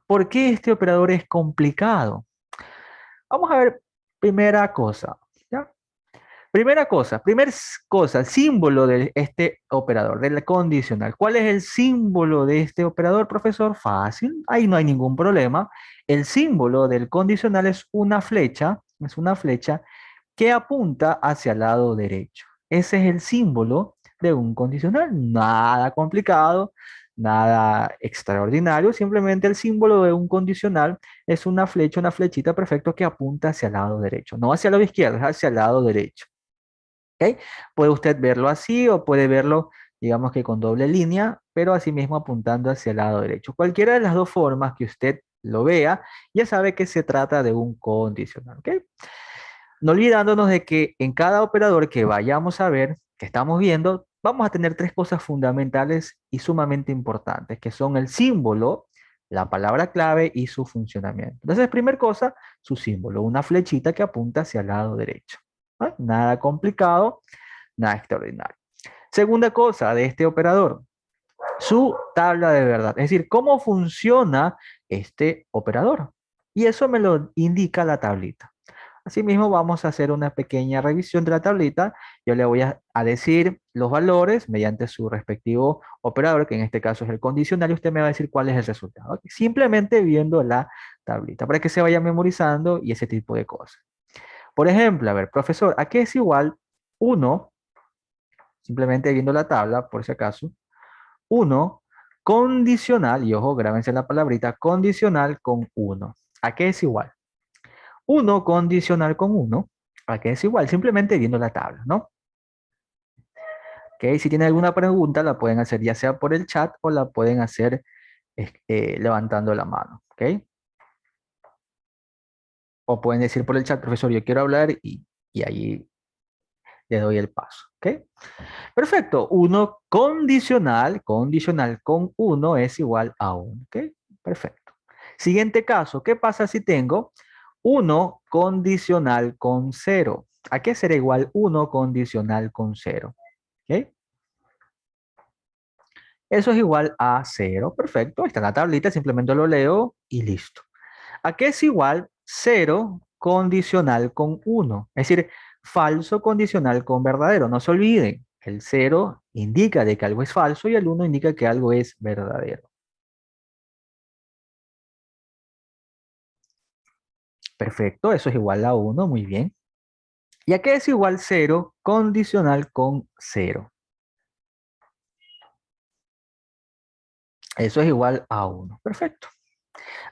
¿Por qué este operador es complicado? Vamos a ver, primera cosa, ¿ya? Primera cosa, símbolo de este operador, del condicional. ¿Cuál es el símbolo de este operador, profesor? Fácil, ahí no hay ningún problema. El símbolo del condicional es una flecha que apunta hacia el lado derecho. Ese es el símbolo de un condicional. Nada complicado, nada extraordinario. Simplemente el símbolo de un condicional es una flecha, una flechita perfecto que apunta hacia el lado derecho. No hacia el lado izquierdo, es hacia el lado derecho. ¿Ok? Puede usted verlo así o puede verlo, digamos que con doble línea, pero asimismo apuntando hacia el lado derecho. Cualquiera de las dos formas que usted lo vea, ya sabe que se trata de un condicional. ¿Ok? No olvidándonos de que en cada operador que vayamos a ver, que estamos viendo, vamos a tener tres cosas fundamentales y sumamente importantes, que son el símbolo, la palabra clave y su funcionamiento. Entonces, primera cosa, su símbolo, una flechita que apunta hacia el lado derecho. ¿Ah? Nada complicado, nada extraordinario. Segunda cosa de este operador, su tabla de verdad, es decir, cómo funciona este operador. Y eso me lo indica la tablita. Asimismo, vamos a hacer una pequeña revisión de la tablita. Yo le voy a decir los valores mediante su respectivo operador, que en este caso es el condicional, y usted me va a decir cuál es el resultado. ¿Ok? Simplemente viendo la tablita, para que se vaya memorizando y ese tipo de cosas. Por ejemplo, a ver, profesor, ¿a qué es igual uno? Simplemente viendo la tabla, por si acaso. Uno condicional, y ojo, grábense la palabrita, condicional con uno. ¿A qué es igual? Uno condicional con uno, ¿a qué es igual? Simplemente viendo la tabla, ¿no? ¿Ok? Si tienen alguna pregunta, la pueden hacer ya sea por el chat o la pueden hacer levantando la mano, ¿ok? O pueden decir por el chat, profesor, yo quiero hablar y ahí le doy el paso, ¿ok? Perfecto. Uno condicional con uno es igual a uno, ¿ok? Perfecto. Siguiente caso, ¿qué pasa si tengo uno condicional con cero? ¿A qué será igual uno condicional con cero? ¿Ok? Eso es igual a cero. Perfecto. Ahí está la tablita, simplemente lo leo y listo. ¿A qué es igual cero condicional con uno? Es decir, falso condicional con verdadero. No se olviden, el cero indica de que algo es falso y el uno indica que algo es verdadero. Perfecto, eso es igual a uno, muy bien. ¿Y a qué es igual cero condicional con cero? Eso es igual a uno. Perfecto.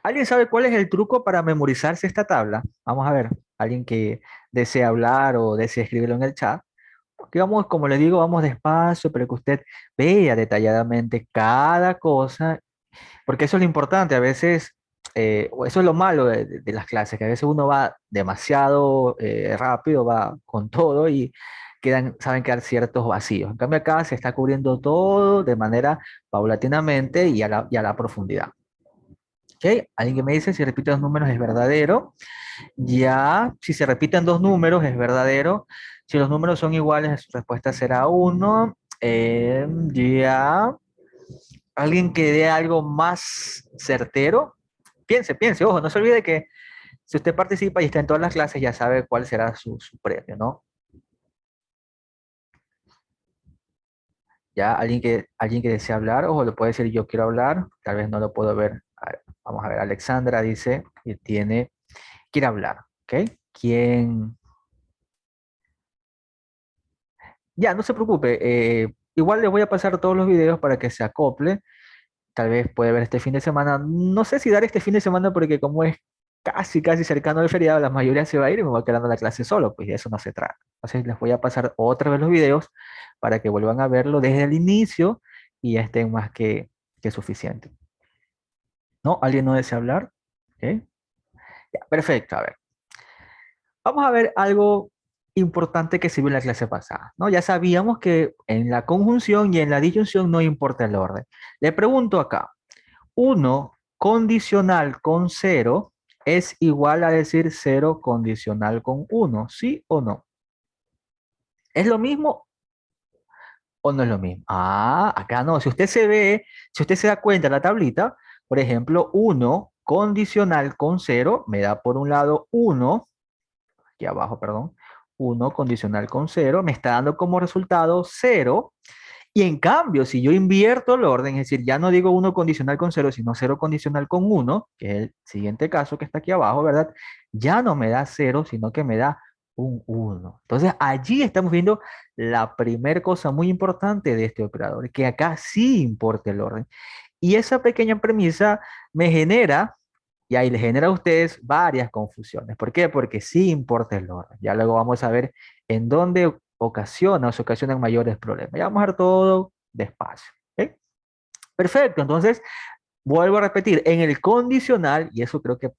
¿Alguien sabe cuál es el truco para memorizarse esta tabla? Vamos a ver, alguien que desee hablar o desee escribirlo en el chat. Que vamos, como le digo, vamos despacio, pero que usted vea detalladamente cada cosa, porque eso es lo importante. A veces, o eso es lo malo de las clases, que a veces uno va demasiado rápido, va con todo y saben quedar ciertos vacíos. En cambio, acá se está cubriendo todo de manera paulatinamente y a la profundidad. ¿Ok? Alguien que me dice si repite los números es verdadero. Ya, si se repiten dos números es verdadero. Si los números son iguales, su respuesta será uno. Ya, alguien que dé algo más certero. Piense, piense, ojo, no se olvide que si usted participa y está en todas las clases, ya sabe cuál será su premio, ¿no? Ya, alguien que desea hablar, ojo, le puede decir yo quiero hablar, tal vez no lo puedo ver. A ver, vamos a ver, Alexandra dice que quiere hablar, ¿ok? ¿Quién? Ya, no se preocupe. Igual les voy a pasar todos los videos para que se acople. Tal vez puede ver este fin de semana. No sé si dar este fin de semana porque como es casi cercano al feriado, la mayoría se va a ir y me voy quedando en la clase solo. Pues de eso no se trata. Entonces les voy a pasar otra vez los videos para que vuelvan a verlo desde el inicio y ya estén más que suficiente. ¿No? ¿Alguien no desea hablar? ¿Ok? Ya, perfecto. A ver. Vamos a ver algo importante que se vio en la clase pasada, ¿no? Ya sabíamos que en la conjunción y en la disyunción no importa el orden. Le pregunto acá, uno condicional con cero es igual a decir cero condicional con uno, ¿sí o no? ¿Es lo mismo o no es lo mismo? Ah, acá no. Si usted se da cuenta en la tablita, por ejemplo, uno condicional con cero me da por un lado 1, aquí abajo, perdón, 1 condicional con cero, me está dando como resultado 0. Y en cambio, si yo invierto el orden, es decir, ya no digo 1 condicional con cero, sino 0 condicional con 1, que es el siguiente caso que está aquí abajo, ¿verdad? Ya no me da 0, sino que me da un 1. Entonces, allí estamos viendo la primera cosa muy importante de este operador, que acá sí importa el orden. Y esa pequeña premisa me genera, y ahí le genera a ustedes varias confusiones. ¿Por qué? Porque sí importa el orden. Ya luego vamos a ver en dónde ocasiona o se ocasionan mayores problemas. Ya vamos a ver todo despacio. ¿Ok? Perfecto, entonces vuelvo a repetir, en el condicional, y eso creo que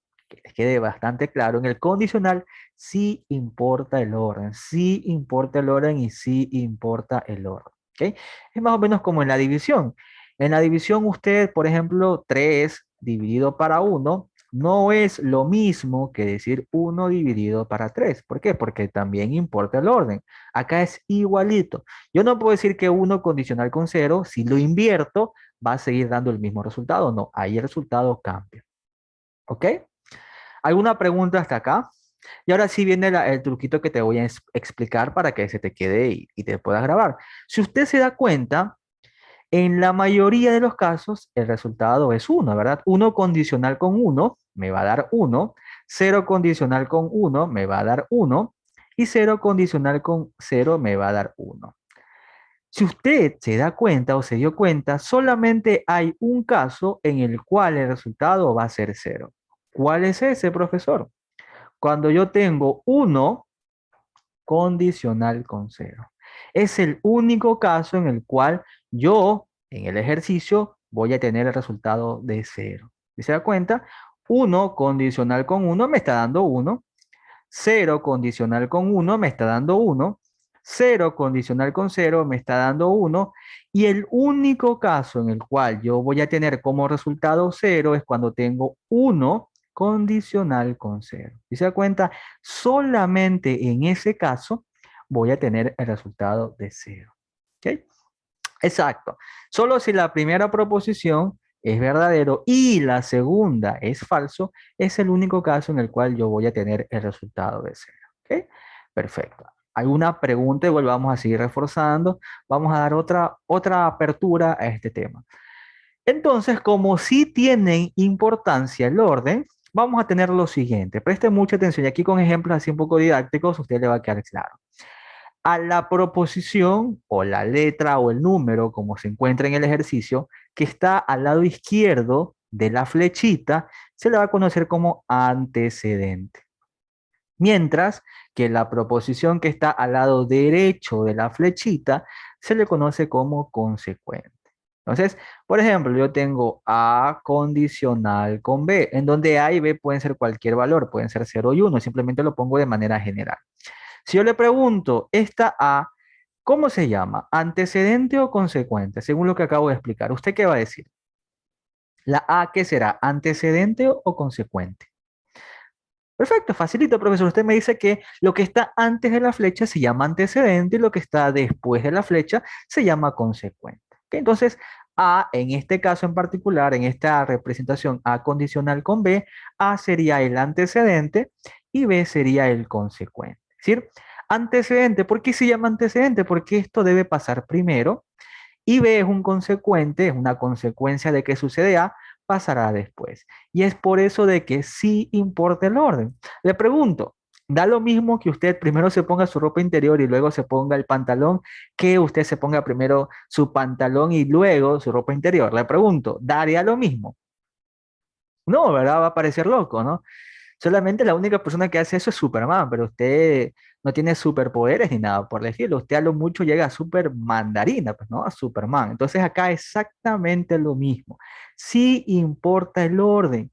les quede bastante claro, en el condicional sí importa el orden, sí importa el orden y sí importa el orden. ¿Ok? Es más o menos como en la división. En la división usted, por ejemplo, 3 dividido para uno no es lo mismo que decir uno dividido para 3. ¿Por qué? Porque también importa el orden. Acá es igualito. Yo no puedo decir que uno condicional con cero, si lo invierto, va a seguir dando el mismo resultado. No, ahí el resultado cambia. ¿Ok? ¿Alguna pregunta hasta acá? Y ahora sí viene el truquito que te voy a explicar para que se te quede y te puedas grabar. Si usted se da cuenta, en la mayoría de los casos el resultado es uno, ¿verdad? Uno condicional con uno me va a dar uno, cero condicional con uno me va a dar uno y cero condicional con cero me va a dar uno. Si usted se da cuenta o se dio cuenta, solamente hay un caso en el cual el resultado va a ser cero. ¿Cuál es ese, profesor? Cuando yo tengo uno condicional con cero. Es el único caso en el cual yo, en el ejercicio, voy a tener el resultado de cero. ¿Y se da cuenta? Uno condicional con uno me está dando uno. Cero condicional con uno me está dando uno. Cero condicional con cero me está dando uno. Y el único caso en el cual yo voy a tener como resultado cero es cuando tengo uno condicional con cero. ¿Y se da cuenta? Solamente en ese caso voy a tener el resultado de cero. ¿Ok? Exacto. Solo si la primera proposición es verdadero y la segunda es falso, es el único caso en el cual yo voy a tener el resultado de cero. ¿Ok? Perfecto. ¿Alguna pregunta? Igual vamos a seguir reforzando. Vamos a dar otra apertura a este tema. Entonces, como sí tienen importancia el orden, vamos a tener lo siguiente. Preste mucha atención y aquí con ejemplos así un poco didácticos, a usted le va a quedar claro. A la proposición o la letra o el número, como se encuentra en el ejercicio, que está al lado izquierdo de la flechita, se le va a conocer como antecedente. Mientras que la proposición que está al lado derecho de la flechita se le conoce como consecuente. Entonces, por ejemplo, yo tengo A condicional con B, en donde A y B pueden ser cualquier valor, pueden ser 0 y 1, simplemente lo pongo de manera general. Si yo le pregunto, esta A, ¿cómo se llama? ¿Antecedente o consecuente? Según lo que acabo de explicar. ¿Usted qué va a decir? ¿La A qué será? ¿Antecedente o consecuente? Perfecto, facilito, profesor. Usted me dice que lo que está antes de la flecha se llama antecedente y lo que está después de la flecha se llama consecuente. ¿Ok? Entonces, A, en este caso en particular, en esta representación A condicional con B, A sería el antecedente y B sería el consecuente. Es decir, antecedente, ¿por qué se llama antecedente? Porque esto debe pasar primero y B es un consecuente, es una consecuencia de que sucede A, pasará después. Y es por eso de que sí importa el orden. Le pregunto, ¿da lo mismo que usted primero se ponga su ropa interior y luego se ponga el pantalón, que usted se ponga primero su pantalón y luego su ropa interior? Le pregunto, ¿daría lo mismo? No, ¿verdad? Va a parecer loco, ¿no? Solamente la única persona que hace eso es Superman, pero usted no tiene superpoderes ni nada por decirlo. Usted a lo mucho llega a super mandarina, pues, ¿no? A Superman. Entonces acá exactamente lo mismo. Sí importa el orden.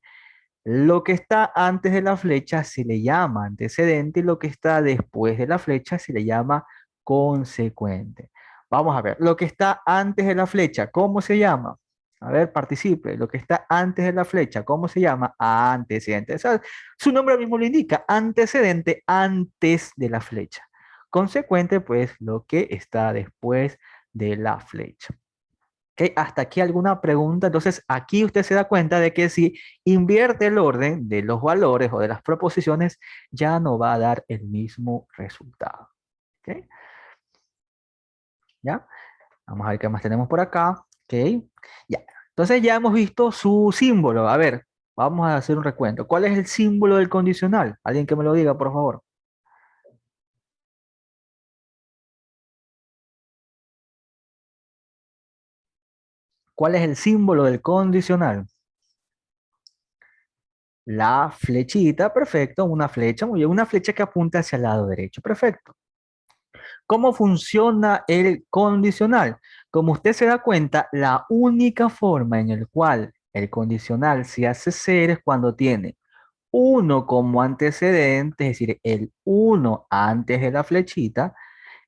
Lo que está antes de la flecha se le llama antecedente y lo que está después de la flecha se le llama consecuente. Vamos a ver, lo que está antes de la flecha, ¿cómo se llama? A ver, participe. Lo que está antes de la flecha, ¿cómo se llama? Antecedente. O sea, su nombre mismo lo indica, antecedente antes de la flecha. Consecuente, pues lo que está después de la flecha. ¿Ok? Hasta aquí alguna pregunta. Entonces, aquí usted se da cuenta de que si invierte el orden de los valores o de las proposiciones, ya no va a dar el mismo resultado. ¿Ok? ¿Ya? Vamos a ver qué más tenemos por acá. ¿Ok? Ya. Entonces ya hemos visto su símbolo. A ver, vamos a hacer un recuento. ¿Cuál es el símbolo del condicional? Alguien que me lo diga, por favor. ¿Cuál es el símbolo del condicional? La flechita, perfecto, una flecha, muy bien, una flecha que apunta hacia el lado derecho, perfecto. ¿Cómo funciona el condicional? Como usted se da cuenta, la única forma en la cual el condicional se hace ser es cuando tiene uno como antecedente, es decir, el uno antes de la flechita,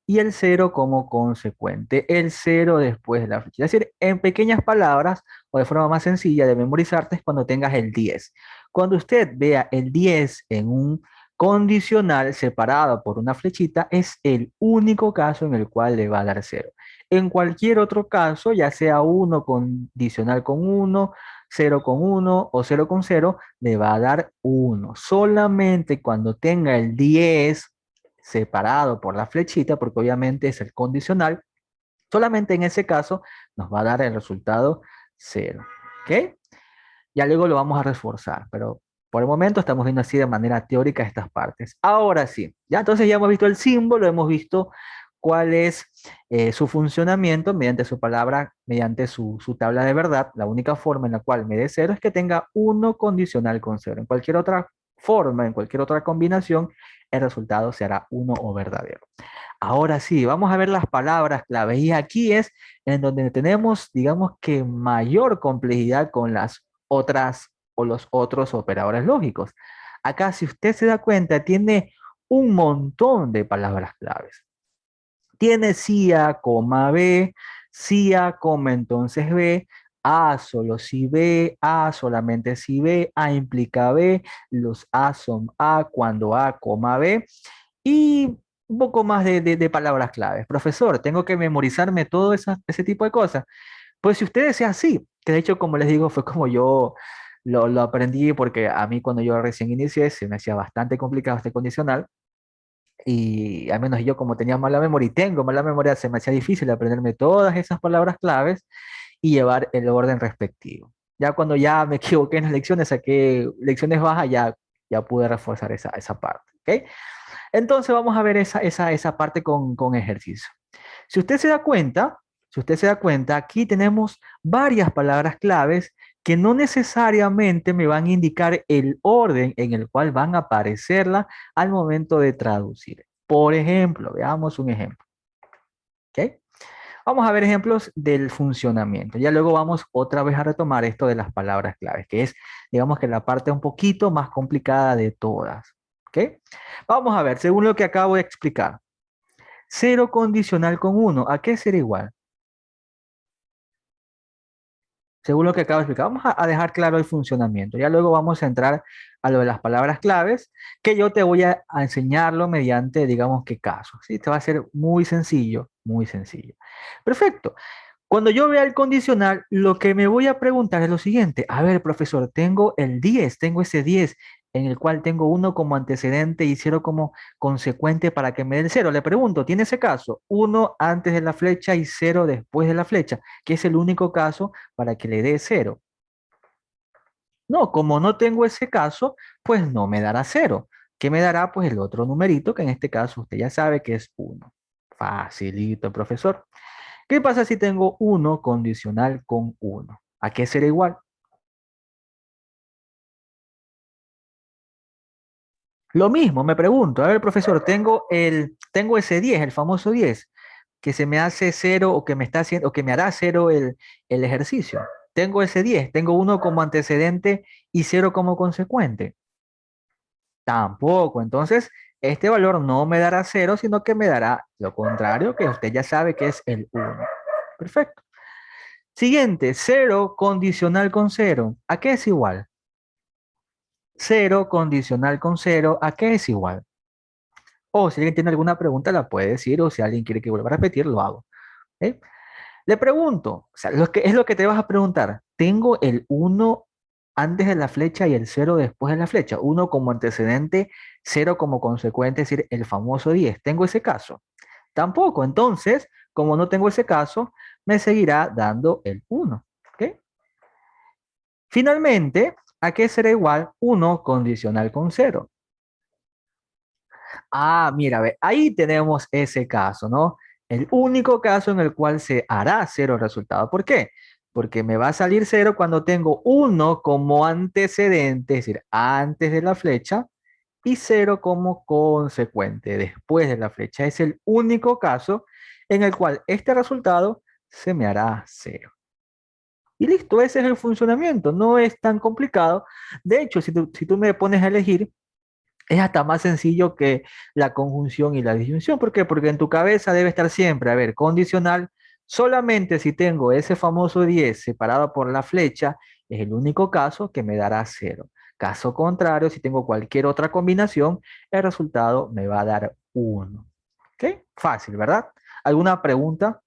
y el cero como consecuente, el cero después de la flecha. Es decir, en pequeñas palabras o de forma más sencilla de memorizarte es cuando tengas el 10. Cuando usted vea el 10 en un condicional separado por una flechita, es el único caso en el cual le va a dar cero. En cualquier otro caso, ya sea uno condicional con uno, cero con uno o cero con cero, le va a dar uno. Solamente cuando tenga el 10 separado por la flechita, porque obviamente es el condicional, solamente en ese caso nos va a dar el resultado cero. ¿Ok? Ya luego lo vamos a reforzar, pero por el momento estamos viendo así de manera teórica estas partes. Ahora sí, ya entonces ya hemos visto el símbolo, hemos visto cuál es su funcionamiento mediante su palabra, mediante su tabla de verdad. La única forma en la cual me dé cero es que tenga uno condicional con cero. En cualquier otra forma, en cualquier otra combinación, el resultado será uno o verdadero. Ahora sí, vamos a ver las palabras clave. Y aquí es en donde tenemos, digamos que mayor complejidad con las otras o los otros operadores lógicos. Acá, si usted se da cuenta, tiene un montón de palabras claves. Tiene si A, coma B, si A, coma entonces B, A solo si B, A solamente si B, A implica B, los A son A cuando A, coma B, y un poco más de palabras claves. Profesor, tengo que memorizarme todo ese tipo de cosas. Pues si usted desea así, que de hecho, como les digo, fue como yo lo aprendí, porque a mí cuando yo recién inicié se me hacía bastante complicado este condicional, y al menos yo como tenía mala memoria y tengo mala memoria, se me hacía difícil aprenderme todas esas palabras claves y llevar el orden respectivo. Ya cuando ya me equivoqué en las lecciones, saqué lecciones bajas, ya pude reforzar esa parte. ¿Ok? Entonces vamos a ver esa parte con ejercicio. Si usted se da cuenta, si usted se da cuenta, aquí tenemos varias palabras claves que no necesariamente me van a indicar el orden en el cual van a aparecerla al momento de traducir. Por ejemplo, veamos un ejemplo. ¿Ok? Vamos a ver ejemplos del funcionamiento. Ya luego vamos otra vez a retomar esto de las palabras claves, que es, digamos que la parte un poquito más complicada de todas. ¿Ok? Vamos a ver, según lo que acabo de explicar. Cero condicional con uno, ¿a qué será igual? Según lo que acabo de explicar, vamos a dejar claro el funcionamiento. Ya luego vamos a entrar a lo de las palabras claves, que yo te voy a enseñarlo mediante, digamos que casos. ¿Sí? Te va a ser muy sencillo, muy sencillo. Perfecto. Cuando yo vea el condicional, lo que me voy a preguntar es lo siguiente. A ver, profesor, tengo el 10, tengo ese 10 en el cual tengo uno como antecedente y cero como consecuente para que me dé el cero. Le pregunto, ¿tiene ese caso? Uno antes de la flecha y cero después de la flecha, que es el único caso para que le dé cero. No, como no tengo ese caso, pues no me dará cero. ¿Qué me dará? Pues el otro numerito, que en este caso usted ya sabe que es uno. Facilito, profesor. ¿Qué pasa si tengo uno condicional con uno? ¿A qué será igual? Lo mismo, me pregunto, a ver, profesor, tengo ese 10, el famoso 10, que se me hace cero o que me está haciendo, o que me hará cero el ejercicio. Tengo ese 10, tengo uno como antecedente y cero como consecuente. Tampoco. Entonces, este valor no me dará cero, sino que me dará lo contrario, que usted ya sabe que es el uno. Perfecto. Siguiente, cero condicional con cero. ¿A qué es igual? Cero condicional con cero, ¿a qué es igual? O si alguien tiene alguna pregunta, la puede decir, o si alguien quiere que vuelva a repetir, lo hago. ¿Ok? Le pregunto, o sea, es lo que te vas a preguntar. ¿Tengo el uno antes de la flecha y el cero después de la flecha? Uno como antecedente, cero como consecuente, es decir, el famoso 10. ¿Tengo ese caso? Tampoco. Entonces, como no tengo ese caso, me seguirá dando el uno. ¿Ok? Finalmente, ¿a qué será igual uno condicional con cero? Ah, mira, ve, ahí tenemos ese caso, ¿no? El único caso en el cual se hará cero resultado. ¿Por qué? Porque me va a salir cero cuando tengo uno como antecedente, es decir, antes de la flecha, y cero como consecuente, después de la flecha. Es el único caso en el cual este resultado se me hará cero. Y listo, ese es el funcionamiento, no es tan complicado. De hecho, si tú me pones a elegir, es hasta más sencillo que la conjunción y la disyunción. ¿Por qué? Porque en tu cabeza debe estar siempre, a ver, condicional, solamente si tengo ese famoso 10 separado por la flecha, es el único caso que me dará cero. Caso contrario, si tengo cualquier otra combinación, el resultado me va a dar uno. ¿Ok? Fácil, ¿verdad? ¿Alguna pregunta?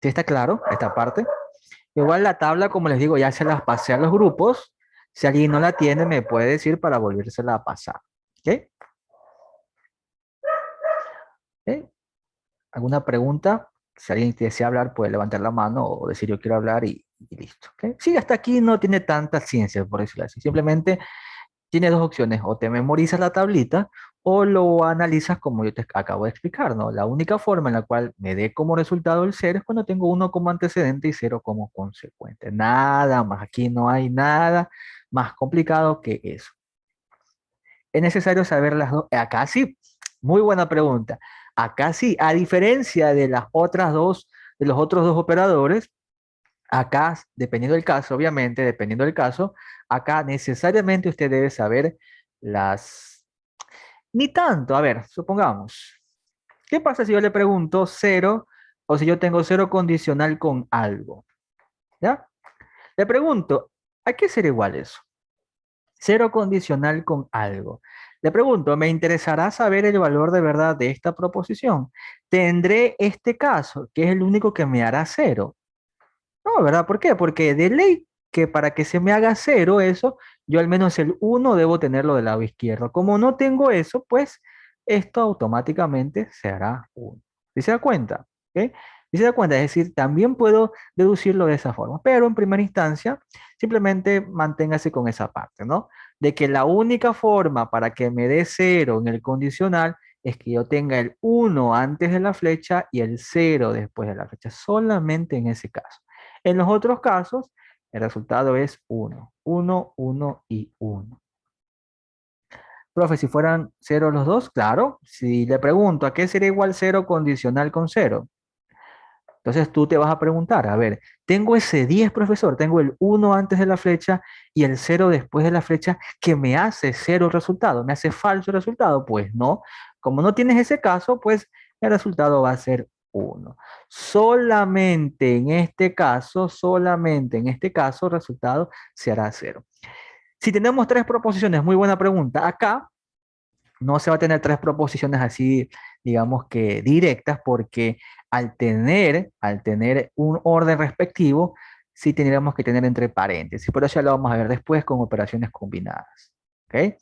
¿Sí está claro esta parte? Igual la tabla, como les digo, ya se las pasé a los grupos. Si alguien no la tiene, me puede decir para volvérsela a pasar. ¿Ok? ¿Ok? ¿Alguna pregunta? Si alguien desea hablar, puede levantar la mano o decir yo quiero hablar y listo. ¿Ok? Sí, hasta aquí no tiene tanta ciencia, por decirlo así. Simplemente tiene dos opciones. O te memorizas la tablita o lo analizas como yo te acabo de explicar, ¿no? La única forma en la cual me dé como resultado el cero es cuando tengo uno como antecedente y cero como consecuente. Nada más. Aquí no hay nada más complicado que eso. Es necesario saber las dos. Acá sí, muy buena pregunta. Acá sí, a diferencia de las otras dos, de los otros dos operadores, acá, dependiendo del caso, obviamente, dependiendo del caso, acá necesariamente usted debe saber las... Ni tanto, a ver, supongamos, ¿qué pasa si yo le pregunto cero o si yo tengo cero condicional con algo? ¿Ya? Le pregunto, ¿a qué será igual eso? Cero condicional con algo. Le pregunto, ¿me interesará saber el valor de verdad de esta proposición? ¿Tendré este caso, que es el único que me hará cero? No, ¿verdad? ¿Por qué? Porque de ley que para que se me haga cero eso, yo al menos el uno debo tenerlo del lado izquierdo. Como no tengo eso, pues esto automáticamente se hará uno. ¿Sí se da cuenta? ¿Ok? ¿Sí se da cuenta? Es decir, también puedo deducirlo de esa forma, pero en primera instancia, simplemente manténgase con esa parte, ¿no? De que la única forma para que me dé cero en el condicional es que yo tenga el uno antes de la flecha y el cero después de la flecha, solamente en ese caso. En los otros casos, el resultado es uno, uno, uno y uno. Profe, si fueran cero los dos, claro. Si le pregunto, ¿a qué sería igual cero condicional con cero? Entonces tú te vas a preguntar, a ver, tengo ese 10 profesor, tengo el uno antes de la flecha y el cero después de la flecha que me hace cero resultado, me hace falso resultado. Pues no, como no tienes ese caso, pues el resultado va a ser uno. Solamente en este caso, el resultado será cero. Si tenemos tres proposiciones, muy buena pregunta. Acá no se va a tener tres proposiciones así, digamos que directas, porque al tener un orden respectivo, sí tendríamos que tener entre paréntesis. Pero eso ya lo vamos a ver después con operaciones combinadas. ¿Ok?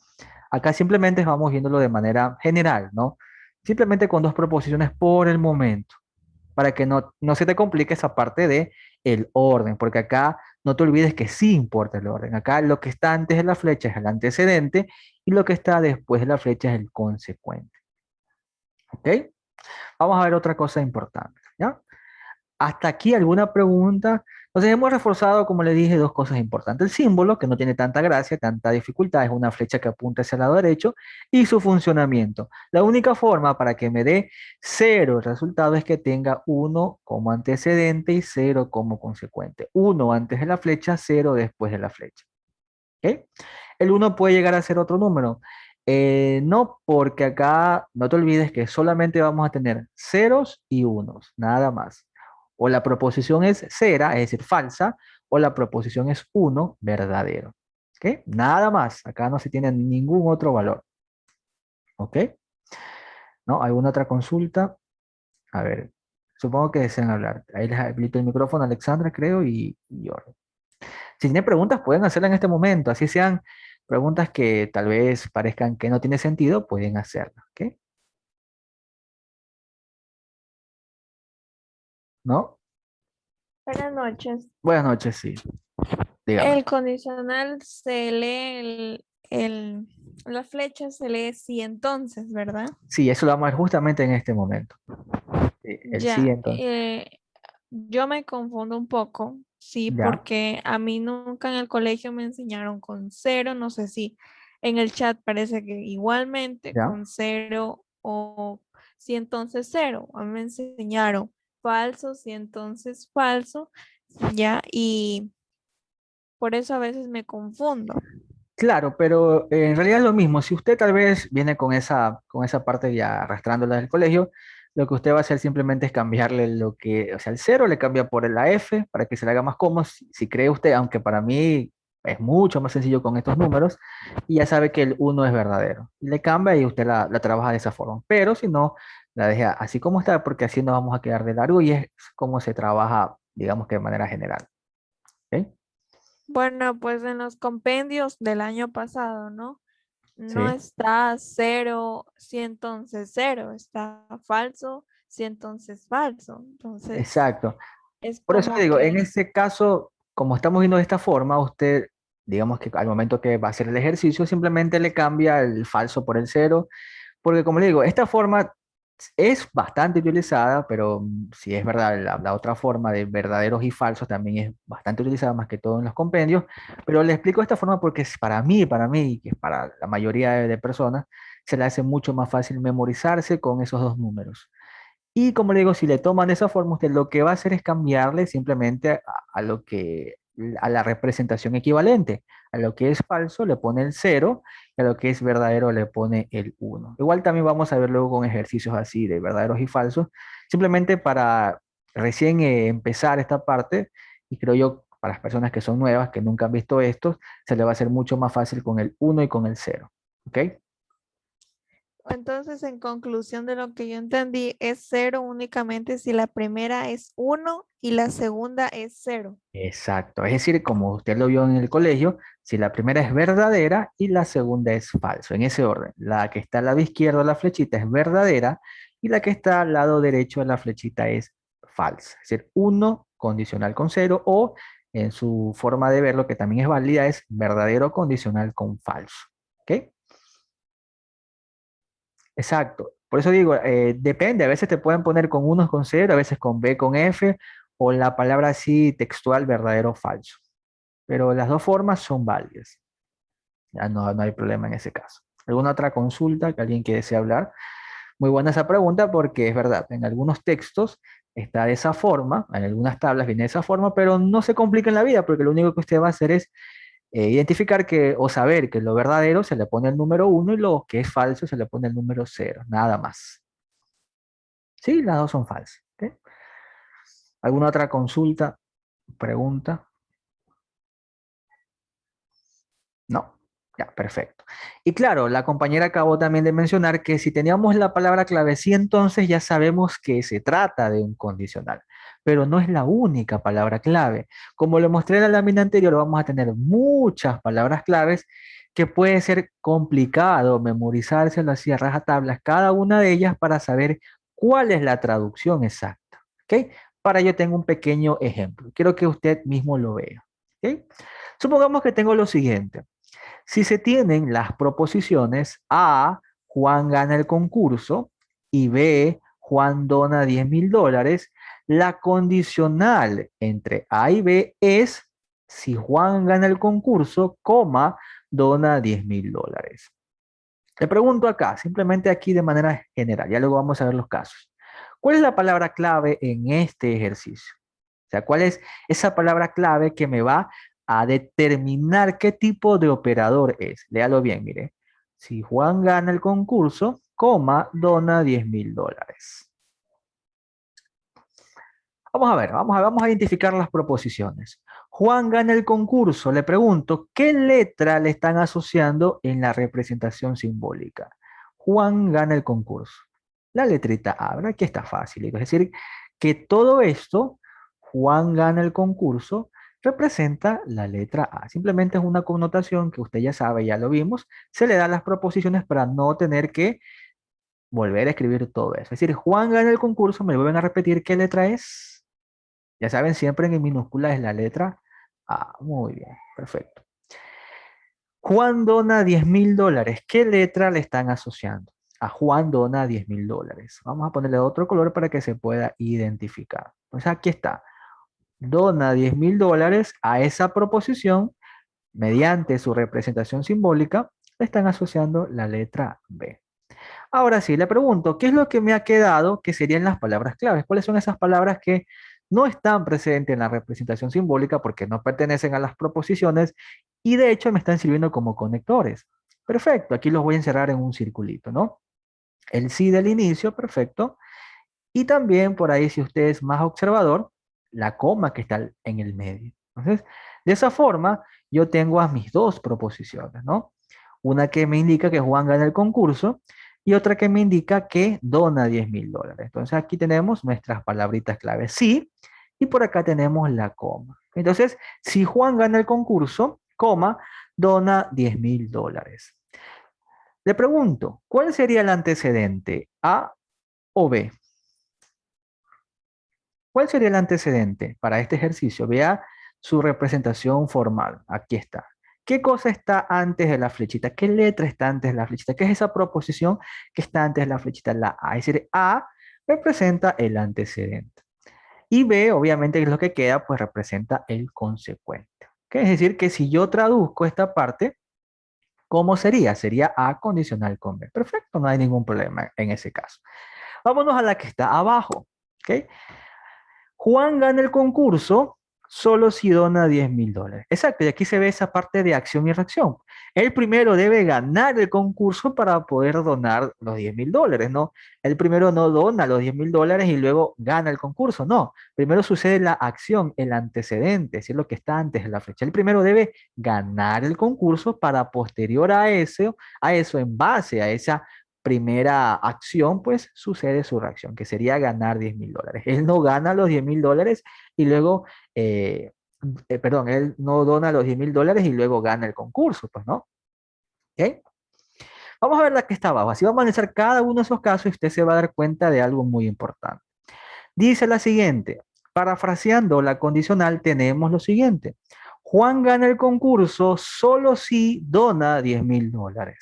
Acá simplemente vamos viéndolo de manera general, ¿no? Simplemente con dos proposiciones por el momento para que no se te complique esa parte de el orden, porque acá no te olvides que sí importa el orden. Acá lo que está antes de la flecha es el antecedente y lo que está después de la flecha es el consecuente. ¿Ok? Vamos a ver otra cosa importante, ¿ya? Hasta aquí alguna pregunta. Entonces hemos reforzado, como le dije, dos cosas importantes. El símbolo, que no tiene tanta gracia, tanta dificultad, es una flecha que apunta hacia el lado derecho, y su funcionamiento. La única forma para que me dé cero el resultado es que tenga uno como antecedente y cero como consecuente. Uno antes de la flecha, cero después de la flecha. ¿Ok? El uno puede llegar a ser otro número. No, porque acá no te olvides que solamente vamos a tener ceros y unos, nada más. O la proposición es cera, es decir, falsa, o la proposición es uno, verdadero. ¿Ok? Nada más. Acá no se tiene ningún otro valor. ¿Ok? ¿No? ¿Alguna otra consulta? A ver, supongo que desean hablar. Ahí les habilito el micrófono a Alexandra, creo, y Jorge. Si tienen preguntas, pueden hacerlas en este momento. Así sean preguntas que tal vez parezcan que no tiene sentido, pueden hacerlas. ¿Ok? ¿No? Buenas noches. Buenas noches, sí. Dígame. El condicional se lee la flecha se lee sí entonces, ¿verdad? Sí, eso lo vamos a ver justamente en este momento. Sí, el sí, Ya, entonces. yo me confundo un poco, sí, Ya, porque a mí nunca en el colegio me enseñaron con cero, no sé si en el chat parece que igualmente ya. con cero o sí entonces cero. A mí me enseñaron falso, sí entonces falso, ya, y por eso a veces me confundo. Claro, pero en realidad es lo mismo. Si usted tal vez viene con esa parte ya arrastrándola del colegio, lo que usted va a hacer simplemente es cambiarle lo que, o sea, el cero le cambia por la F para que se le haga más cómodo. Si cree usted, aunque para mí es mucho más sencillo con estos números, y ya sabe que el uno es verdadero. Y le cambia y usted la trabaja de esa forma. Pero si no, la deja así como está, porque así nos vamos a quedar de largo y es como se trabaja, digamos que de manera general. ¿Ok? Bueno, pues en los compendios del año pasado, ¿no? No Sí, está cero, sí entonces cero, está falso, sí entonces falso. Entonces, exacto. es Por eso como digo, en que, ese caso, como estamos viendo de esta forma, usted, digamos que al momento que va a hacer el ejercicio, simplemente le cambia el falso por el cero, porque como le digo, esta forma es bastante utilizada, pero si es verdad, la otra forma de verdaderos y falsos también es bastante utilizada, más que todo en los compendios, pero le explico de esta forma porque es para mí, y que es para la mayoría de personas, se le hace mucho más fácil memorizarse con esos dos números. Y como le digo, si le toman de esa forma, usted lo que va a hacer es cambiarle simplemente a lo que, a la representación equivalente. A lo que es falso le pone el cero y a lo que es verdadero le pone el uno. Igual también vamos a ver luego con ejercicios así de verdaderos y falsos, simplemente para recién empezar esta parte, y creo yo, para las personas que son nuevas, que nunca han visto esto, se le va a hacer mucho más fácil con el uno y con el cero. ¿Ok? entonces en conclusión de lo que yo entendí, es cero únicamente si la primera es uno y la segunda es cero. Exacto, es decir, como usted lo vio en el colegio, si la primera es verdadera y la segunda es falso, en ese orden. La que está al lado izquierdo de la flechita es verdadera y la que está al lado derecho de la flechita es falsa. Es decir, uno condicional con cero o en su forma de verlo, que también es válida, es verdadero condicional con falso. ¿Ok? Exacto. Por eso digo, depende, a veces te pueden poner con unos con cero, a veces con B con F o la palabra así textual verdadero o falso. Pero las dos formas son válidas. Ya no hay problema en ese caso. ¿Alguna otra consulta que alguien que desee hablar? Muy buena esa pregunta porque es verdad, en algunos textos está de esa forma, en algunas tablas viene de esa forma, pero no se complica en la vida porque lo único que usted va a hacer es identificar que o saber que lo verdadero se le pone el número uno y lo que es falso se le pone el número cero, nada más. Sí, las dos son falsas. ¿Ok? ¿Alguna otra consulta, pregunta? No, ya, perfecto. Y claro, la compañera acabó también de mencionar que si teníamos la palabra clave sí, entonces ya sabemos que se trata de un condicional, pero no es la única palabra clave. Como lo mostré en la lámina anterior, vamos a tener muchas palabras claves que puede ser complicado memorizárselas así a rajatablas, cada una de ellas para saber cuál es la traducción exacta. ¿Ok? Para ello tengo un pequeño ejemplo. Quiero que usted mismo lo vea. ¿Ok? Supongamos que tengo lo siguiente. Si se tienen las proposiciones A, Juan gana el concurso y B, Juan dona $10,000, la condicional entre A y B es si Juan gana el concurso, coma, dona $10,000. Le pregunto acá, simplemente aquí de manera general, ya luego vamos a ver los casos. ¿Cuál es la palabra clave en este ejercicio? O sea, ¿cuál es esa palabra clave que me va a determinar qué tipo de operador es? Léalo bien, mire. Si Juan gana el concurso, coma, dona $10,000. Vamos a ver, vamos a identificar las proposiciones. Juan gana el concurso. Le pregunto, ¿qué letra le están asociando en la representación simbólica? Juan gana el concurso. la letrita A, ¿verdad? Aquí está fácil. Es decir, que todo esto, Juan gana el concurso, representa la letra A. Simplemente es una connotación que usted ya sabe, ya lo vimos, se le da las proposiciones para no tener que volver a escribir todo eso. Es decir, Juan gana el concurso, me vuelven a repetir qué letra es. Ya saben, siempre en minúscula es la letra A. Muy bien, perfecto. Juan dona $10.000. ¿Qué letra le están asociando? A Juan dona $10.000. Vamos a ponerle otro color para que se pueda identificar. Pues aquí está. Dona $10.000 a esa proposición mediante su representación simbólica. Le están asociando la letra B. Ahora sí, le pregunto, ¿qué es lo que me ha quedado que serían las palabras claves? ¿Cuáles son esas palabras que no están presentes en la representación simbólica porque no pertenecen a las proposiciones y de hecho me están sirviendo como conectores? Perfecto, aquí los voy a encerrar en un circulito, ¿no? El sí del inicio, perfecto. Y también por ahí, si usted es más observador, la coma que está en el medio. Entonces, de esa forma, yo tengo a mis dos proposiciones, ¿no? Una que me indica que Juan gana el concurso y otra que me indica que dona $10.000. Entonces, aquí tenemos nuestras palabritas clave, sí, y por acá tenemos la coma. Entonces, si Juan gana el concurso, coma, dona $10.000. Le pregunto, ¿cuál sería el antecedente? ¿A o B? ¿Cuál sería el antecedente para este ejercicio? Vea su representación formal. Aquí está. ¿Qué cosa está antes de la flechita? ¿Qué letra está antes de la flechita? ¿Qué es esa proposición que está antes de la flechita? La A. Es decir, A representa el antecedente. Y B, obviamente, que es lo que queda, pues representa el consecuente. ¿Ok? Es decir, que si yo traduzco esta parte, ¿cómo sería? Sería A condicional con B. Perfecto, no hay ningún problema en ese caso. Vámonos a la que está abajo. ¿Ok? Juan gana el concurso solo si dona $10.000. Exacto, y aquí se ve esa parte de acción y reacción. El primero debe ganar el concurso para poder donar los $10.000, ¿no? El primero no dona los $10.000 y luego gana el concurso, no. Primero sucede la acción, el antecedente, es decir, lo que está antes de la fecha. El primero debe ganar el concurso para posterior a eso, en base a esa primera acción, pues sucede su reacción, que sería ganar $10.000. Él no gana los $10.000 y luego, perdón, él no dona los $10.000 y luego gana el concurso, pues no. ¿Ok? Vamos a ver la que está abajo. Así vamos a analizar cada uno de esos casos y usted se va a dar cuenta de algo muy importante. Dice la siguiente, parafraseando la condicional, tenemos lo siguiente. Juan gana el concurso solo si dona $10.000.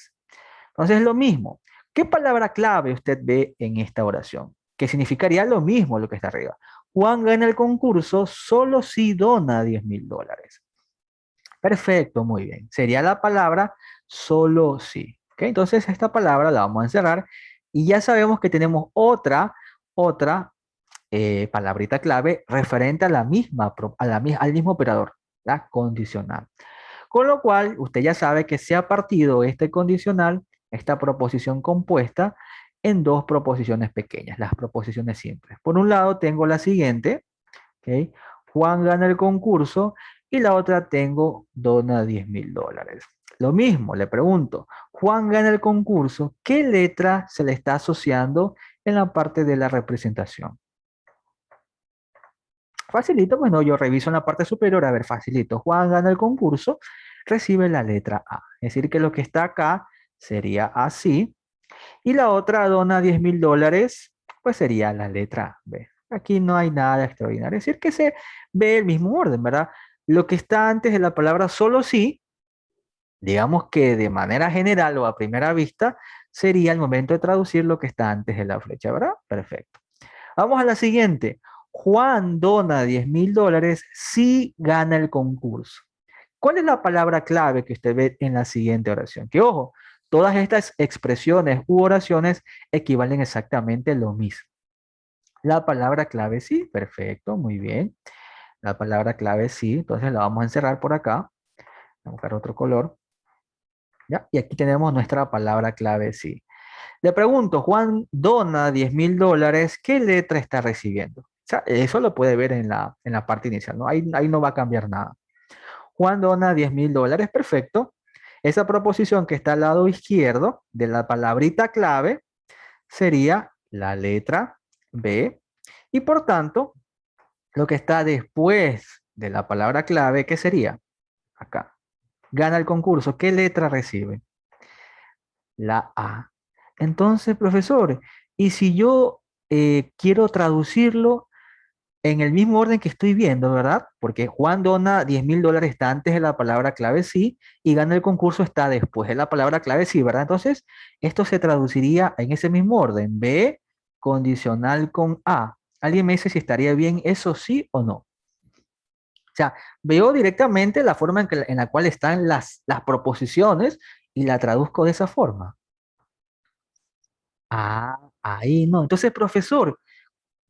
Entonces es lo mismo. ¿Qué palabra clave usted ve en esta oración? Que significaría lo mismo lo que está arriba. Juan gana el concurso solo si dona $10.000. Perfecto, muy bien. Sería la palabra solo si. ¿Ok? Entonces esta palabra la vamos a encerrar y ya sabemos que tenemos otra palabrita clave referente a la misma, al mismo operador, la condicional. Con lo cual, usted ya sabe que se ha partido este condicional, esta proposición compuesta, en dos proposiciones pequeñas, las proposiciones simples. Por un lado, tengo la siguiente, ¿ok? Juan gana el concurso, y la otra tengo dona $10.000. Lo mismo, le pregunto, Juan gana el concurso, ¿qué letra se le está asociando en la parte de la representación? Facilito, bueno, yo reviso en la parte superior, a ver, facilito. Juan gana el concurso, recibe la letra A. Es decir, que lo que está acá sería así. Y la otra dona $10.000, pues sería la letra B. Aquí no hay nada extraordinario. Es decir, que se ve el mismo orden, ¿verdad? Lo que está antes de la palabra solo sí, digamos que de manera general o a primera vista, sería el momento de traducir lo que está antes de la flecha, ¿verdad? Perfecto. Vamos a la siguiente. Juan dona $10.000 si gana el concurso. ¿Cuál es la palabra clave que usted ve en la siguiente oración? Que ojo, todas estas expresiones u oraciones equivalen exactamente a lo mismo. La palabra clave sí, perfecto, muy bien. La palabra clave sí, entonces la vamos a encerrar por acá. Vamos a buscar otro color. ¿Ya? Y aquí tenemos nuestra palabra clave sí. Le pregunto, Juan dona $10.000, ¿qué letra está recibiendo? O sea, eso lo puede ver en la parte inicial, ¿no? Ahí no va a cambiar nada. Juan dona $10.000, perfecto. Esa proposición que está al lado izquierdo de la palabrita clave sería la letra B. Y por tanto, lo que está después de la palabra clave, ¿qué sería? Acá. Gana el concurso. ¿Qué letra recibe? La A. Entonces, profesor, ¿y si yo quiero traducirlo en el mismo orden que estoy viendo, ¿verdad? Porque Juan dona $10,000 está antes de la palabra clave sí y gana el concurso está después de la palabra clave sí, ¿verdad? Entonces, esto se traduciría en ese mismo orden. B condicional con A. ¿Alguien me dice si estaría bien eso sí o no? O sea, veo directamente la forma en la cual están las proposiciones y la traduzco de esa forma. Ah, ahí no. Entonces, profesor,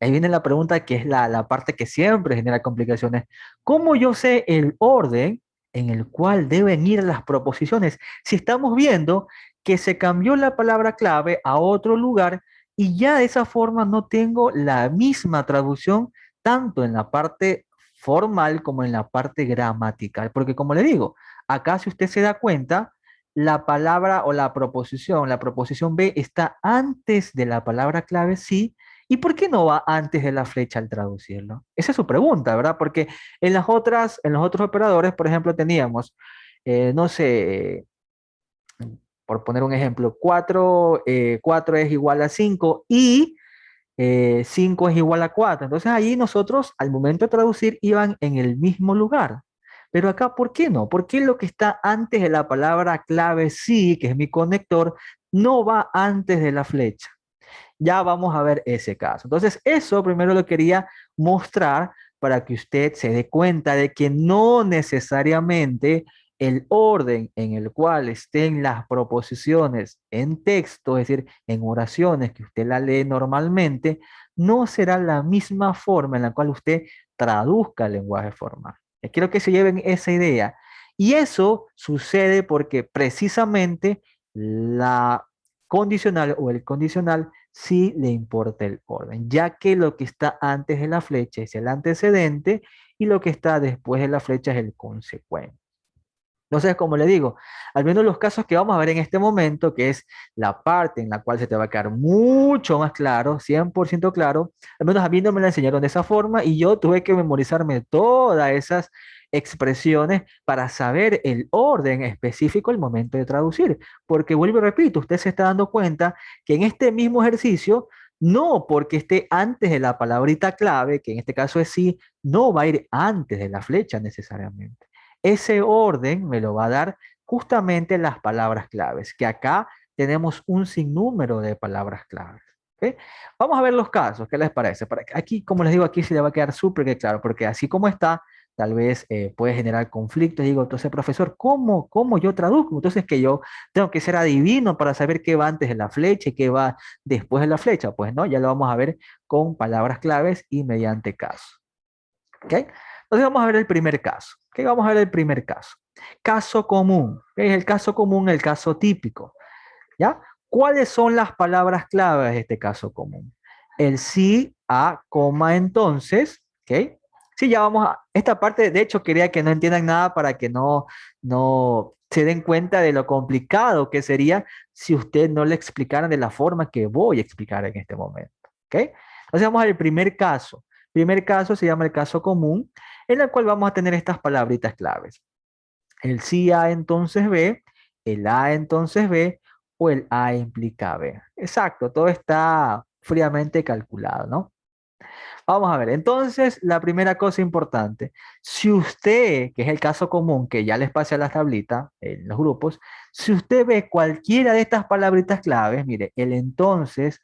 ahí viene la pregunta que es la parte que siempre genera complicaciones. ¿Cómo yo sé el orden en el cual deben ir las proposiciones? Si estamos viendo que se cambió la palabra clave a otro lugar y ya de esa forma no tengo la misma traducción tanto en la parte formal como en la parte gramatical. Porque como le digo, acá si usted se da cuenta, la palabra o la proposición B está antes de la palabra clave sí. ¿Y por qué no va antes de la flecha al traducirlo? Esa es su pregunta, ¿verdad? Porque en los otros operadores, por ejemplo, teníamos, no sé, por poner un ejemplo, 4 es igual a 5 y 5 es igual a 4. Entonces ahí nosotros, al momento de traducir, iban en el mismo lugar. Pero acá, ¿por qué no? ¿Por qué lo que está antes de la palabra clave sí, que es mi conector, no va antes de la flecha? Ya vamos a ver ese caso. Entonces, eso primero lo quería mostrar para que usted se dé cuenta de que no necesariamente el orden en el cual estén las proposiciones en texto, es decir, en oraciones que usted la lee normalmente, no será la misma forma en la cual usted traduzca el lenguaje formal. Quiero que se lleven esa idea. Y eso sucede porque precisamente la condicional o el condicional sí le importa el orden, ya que lo que está antes de la flecha es el antecedente y lo que está después de la flecha es el consecuente. Entonces, como le digo, al menos los casos que vamos a ver en este momento, que es la parte en la cual se te va a quedar mucho más claro, 100% claro, al menos a mí no me la enseñaron de esa forma y yo tuve que memorizarme todas esas expresiones para saber el orden específico al momento de traducir. Porque vuelvo y repito, usted se está dando cuenta que en este mismo ejercicio, no porque esté antes de la palabrita clave, que en este caso es sí, no va a ir antes de la flecha necesariamente. Ese orden me lo va a dar justamente las palabras claves, que acá tenemos un sinnúmero de palabras claves. ¿Ok? Vamos a ver los casos, ¿qué les parece? Aquí, como les digo, aquí se le va a quedar súper claro, porque así como está, tal vez puede generar conflictos. Digo, entonces, profesor, ¿cómo yo traduzco? Entonces, que yo tengo que ser adivino para saber qué va antes de la flecha y qué va después de la flecha. Pues no, ya lo vamos a ver con palabras claves y mediante casos. ¿Ok? Entonces vamos a ver el primer caso. ¿Ok? Vamos a ver el primer caso. Caso común. ¿Ok? El caso común, el caso típico. ¿Ya? ¿Cuáles son las palabras claves de este caso común? El sí, a, coma, entonces. ¿Ok? Sí, ya vamos a... Esta parte, de hecho, quería que no entiendan nada para que no se den cuenta de lo complicado que sería si usted no le explicaran de la forma que voy a explicar en este momento. ¿Ok? Entonces vamos al primer caso. Primer caso se llama el caso común, en el cual vamos a tener estas palabritas claves. El sí A entonces B, el A entonces B o el A implica B. Exacto, todo está fríamente calculado, ¿no? Vamos a ver, entonces la primera cosa importante, si usted, que es el caso común que ya les pasé a la tablita en los grupos, si usted ve cualquiera de estas palabritas claves, mire, el entonces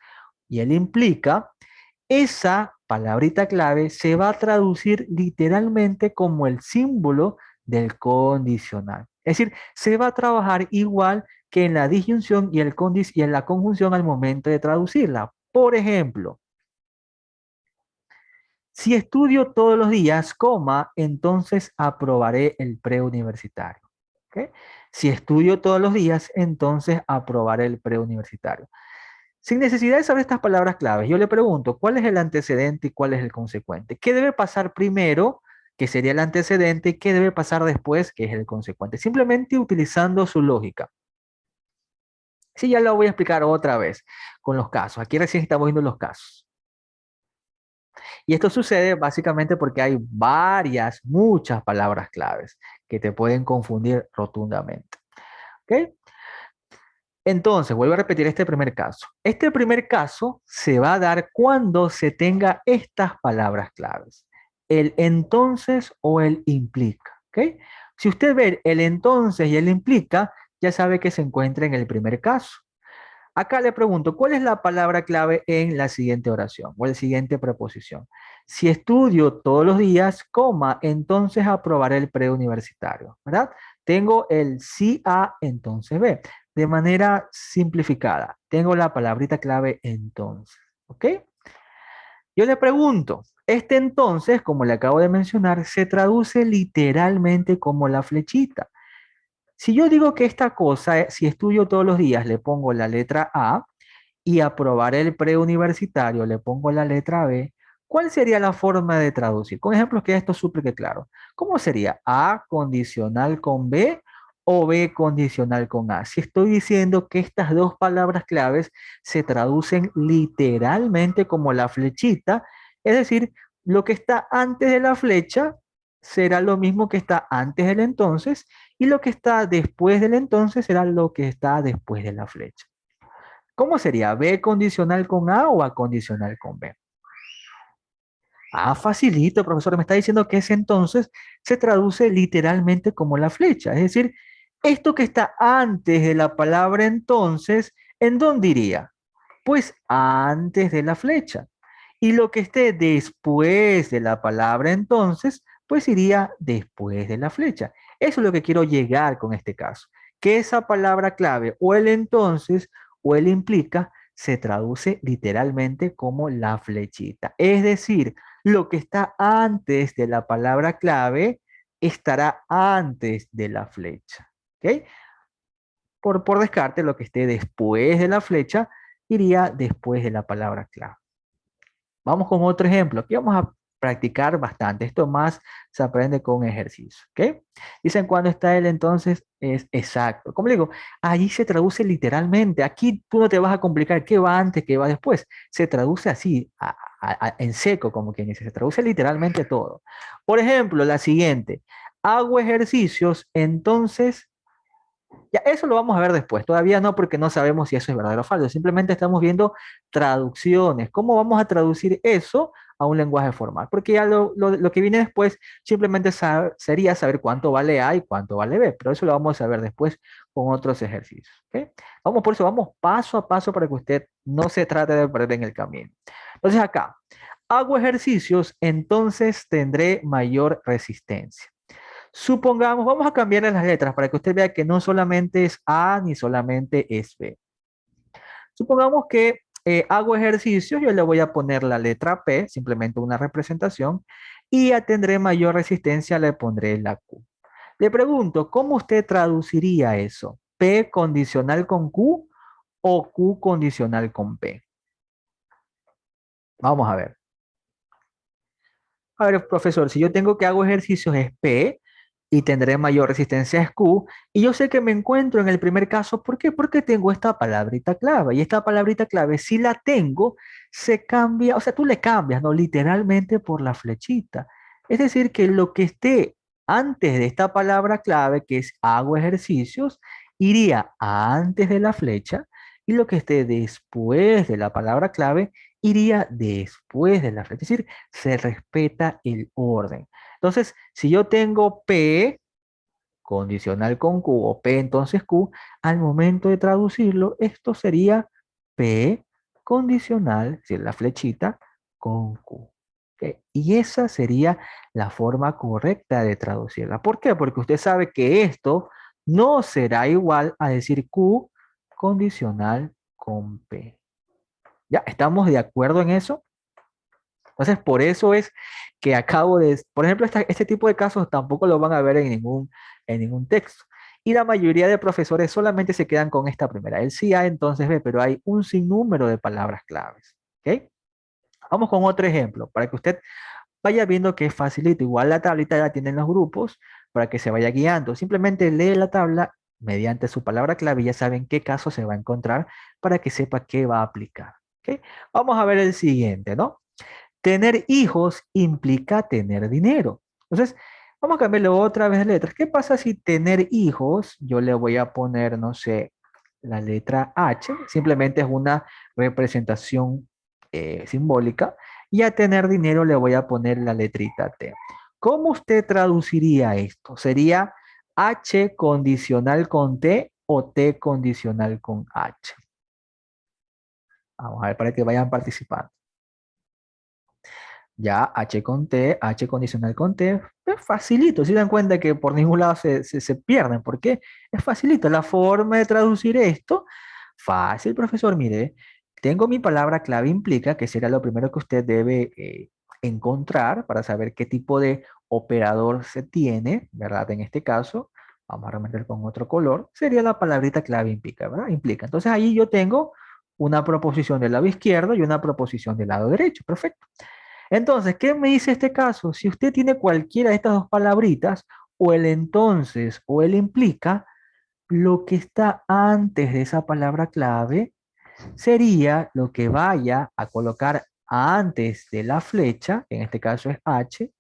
y el implica, esa palabrita clave se va a traducir literalmente como el símbolo del condicional. Es decir, se va a trabajar igual que en la disyunción y en la conjunción al momento de traducirla. Por ejemplo, si estudio todos los días, coma, entonces aprobaré el preuniversitario. ¿Ok? Si estudio todos los días, entonces aprobaré el preuniversitario. Sin necesidad de saber estas palabras claves, yo le pregunto, ¿cuál es el antecedente y cuál es el consecuente? ¿Qué debe pasar primero, que sería el antecedente, y qué debe pasar después, que es el consecuente? Simplemente utilizando su lógica. Sí, ya lo voy a explicar otra vez con los casos. Aquí recién estamos viendo los casos. Y esto sucede básicamente porque hay muchas palabras claves que te pueden confundir rotundamente. ¿Ok? Entonces, vuelvo a repetir este primer caso. Este primer caso se va a dar cuando se tenga estas palabras claves. El entonces o el implica. ¿Ok? Si usted ve el entonces y el implica, ya sabe que se encuentra en el primer caso. Acá le pregunto, ¿cuál es la palabra clave en la siguiente oración o la siguiente preposición? Si estudio todos los días, coma, entonces aprobaré el preuniversitario, ¿verdad? Tengo el sí A, entonces B. De manera simplificada, tengo la palabrita clave entonces, ¿ok? Yo le pregunto, este entonces, como le acabo de mencionar, se traduce literalmente como la flechita. Si yo digo que esta cosa, si estudio todos los días, le pongo la letra A, y aprobar el preuniversitario, le pongo la letra B, ¿cuál sería la forma de traducir? Con ejemplos que esto es súper que claro. ¿Cómo sería? ¿A condicional con B o B condicional con A? Si estoy diciendo que estas dos palabras claves se traducen literalmente como la flechita, es decir, lo que está antes de la flecha será lo mismo que está antes del entonces y lo que está después del entonces será lo que está después de la flecha. ¿Cómo sería? ¿B condicional con A o A condicional con B? Ah, facilito, profesor. Me está diciendo que ese entonces se traduce literalmente como la flecha. Es decir, esto que está antes de la palabra entonces, ¿en dónde iría? Pues antes de la flecha. Y lo que esté después de la palabra entonces, pues iría después de la flecha. Eso es lo que quiero llegar con este caso. Que esa palabra clave o el entonces o el implica se traduce literalmente como la flechita. Es decir, lo que está antes de la palabra clave estará antes de la flecha. ¿Ok? Por descarte, lo que esté después de la flecha iría después de la palabra clave. Vamos con otro ejemplo. Aquí vamos a practicar bastante. Esto más se aprende con ejercicio. ¿Ok? Dicen cuando está el entonces es exacto. Como le digo, allí se traduce literalmente. Aquí tú no te vas a complicar qué va antes, qué va después. Se traduce así, en seco, como quien dice. Se traduce literalmente todo. Por ejemplo, la siguiente. Hago ejercicios, entonces ya, eso lo vamos a ver después. Todavía no, porque no sabemos si eso es verdadero o falso. Simplemente estamos viendo traducciones. ¿Cómo vamos a traducir eso a un lenguaje formal? Porque ya lo que viene después simplemente sería saber cuánto vale A y cuánto vale B. Pero eso lo vamos a ver después con otros ejercicios. ¿Ok? Vamos por eso, vamos paso a paso para que usted no se trate de perder en el camino. Entonces acá, hago ejercicios, entonces tendré mayor resistencia. Supongamos, vamos a cambiar las letras para que usted vea que no solamente es A ni solamente es B. Supongamos que hago ejercicios, yo le voy a poner la letra P, simplemente una representación, y ya tendré mayor resistencia, le pondré la Q. Le pregunto, ¿cómo usted traduciría eso? ¿P condicional con Q o Q condicional con P? Vamos a ver. A ver, profesor, si yo tengo que hago ejercicios es P y tendré mayor resistencia es Q, y yo sé que me encuentro en el primer caso, ¿por qué? Porque tengo esta palabrita clave, y esta palabrita clave, si la tengo, se cambia, o sea, tú le cambias, ¿no? Literalmente por la flechita. Es decir, que lo que esté antes de esta palabra clave, que es hago ejercicios, iría antes de la flecha, y lo que esté después de la palabra clave, iría después de la flecha. Es decir, se respeta el orden. Entonces, si yo tengo P condicional con Q o P entonces Q, al momento de traducirlo, esto sería P condicional, es decir, la flechita con Q. ¿Ok? Y esa sería la forma correcta de traducirla. ¿Por qué? Porque usted sabe que esto no será igual a decir Q condicional con P. ¿Ya estamos de acuerdo en eso? Entonces, por eso es que acabo de, por ejemplo, este tipo de casos tampoco lo van a ver en ningún texto. Y la mayoría de profesores solamente se quedan con esta primera. Él sí hay, entonces ve, pero hay un sinnúmero de palabras claves. ¿Ok? Vamos con otro ejemplo, para que usted vaya viendo que es facilito. Igual la tablita ya tienen los grupos para que se vaya guiando. Simplemente lee la tabla mediante su palabra clave ya saben qué caso se va a encontrar para que sepa qué va a aplicar. ¿Ok? Vamos a ver el siguiente, ¿no? Tener hijos implica tener dinero. Entonces, vamos a cambiarle otra vez letras. ¿Qué pasa si tener hijos, yo le voy a poner, no sé, la letra H, simplemente es una representación simbólica, y a tener dinero le voy a poner la letrita T. ¿Cómo usted traduciría esto? ¿Sería H condicional con T o T condicional con H? Vamos a ver para que vayan participando. Ya H con T, H condicional con T, es facilito. Si dan cuenta que por ningún lado se pierden. ¿Por qué? Es facilito. La forma de traducir esto, fácil, profesor. Mire, tengo mi palabra clave implica, que será lo primero que usted debe encontrar para saber qué tipo de operador se tiene, ¿verdad? En este caso, vamos a remeter con otro color, sería la palabrita clave implica, ¿verdad? Implica. Entonces ahí yo tengo una proposición del lado izquierdo y una proposición del lado derecho. Perfecto. Entonces, ¿qué me dice este caso? Si usted tiene cualquiera de estas dos palabritas, o el entonces o el implica, lo que está antes de esa palabra clave sería lo que vaya a colocar antes de la flecha, que en este caso es H,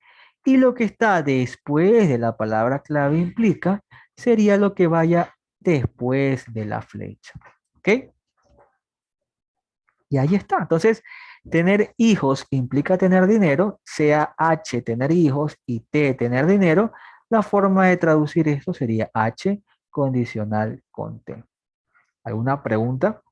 y lo que está después de la palabra clave implica sería lo que vaya después de la flecha. ¿Ok? Y ahí está. Entonces, tener hijos implica tener dinero, sea H tener hijos y T tener dinero. La forma de traducir esto sería H condicional con T. ¿Alguna pregunta?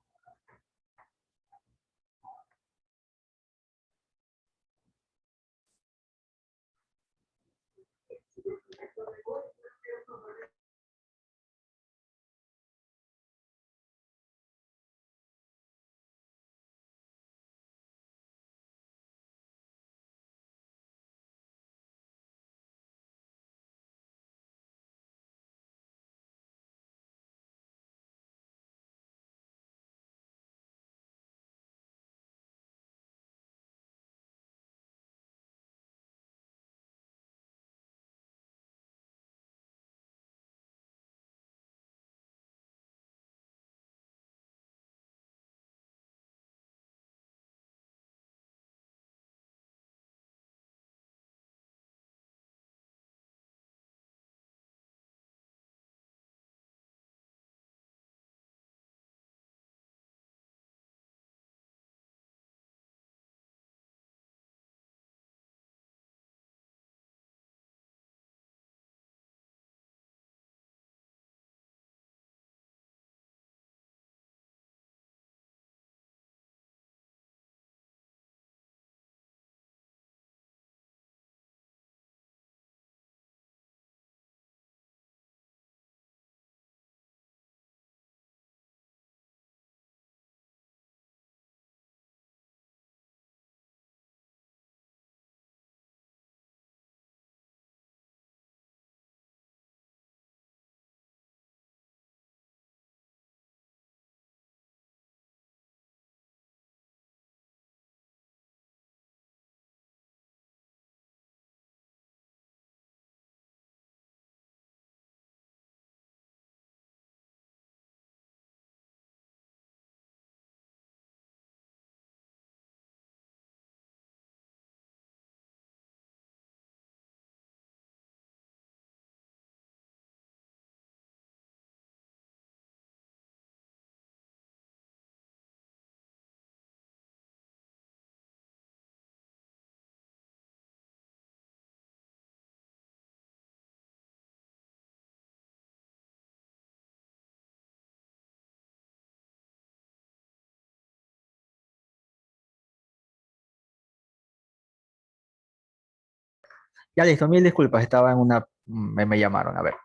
Ya listo, mil disculpas, estaba en una... me llamaron, a ver.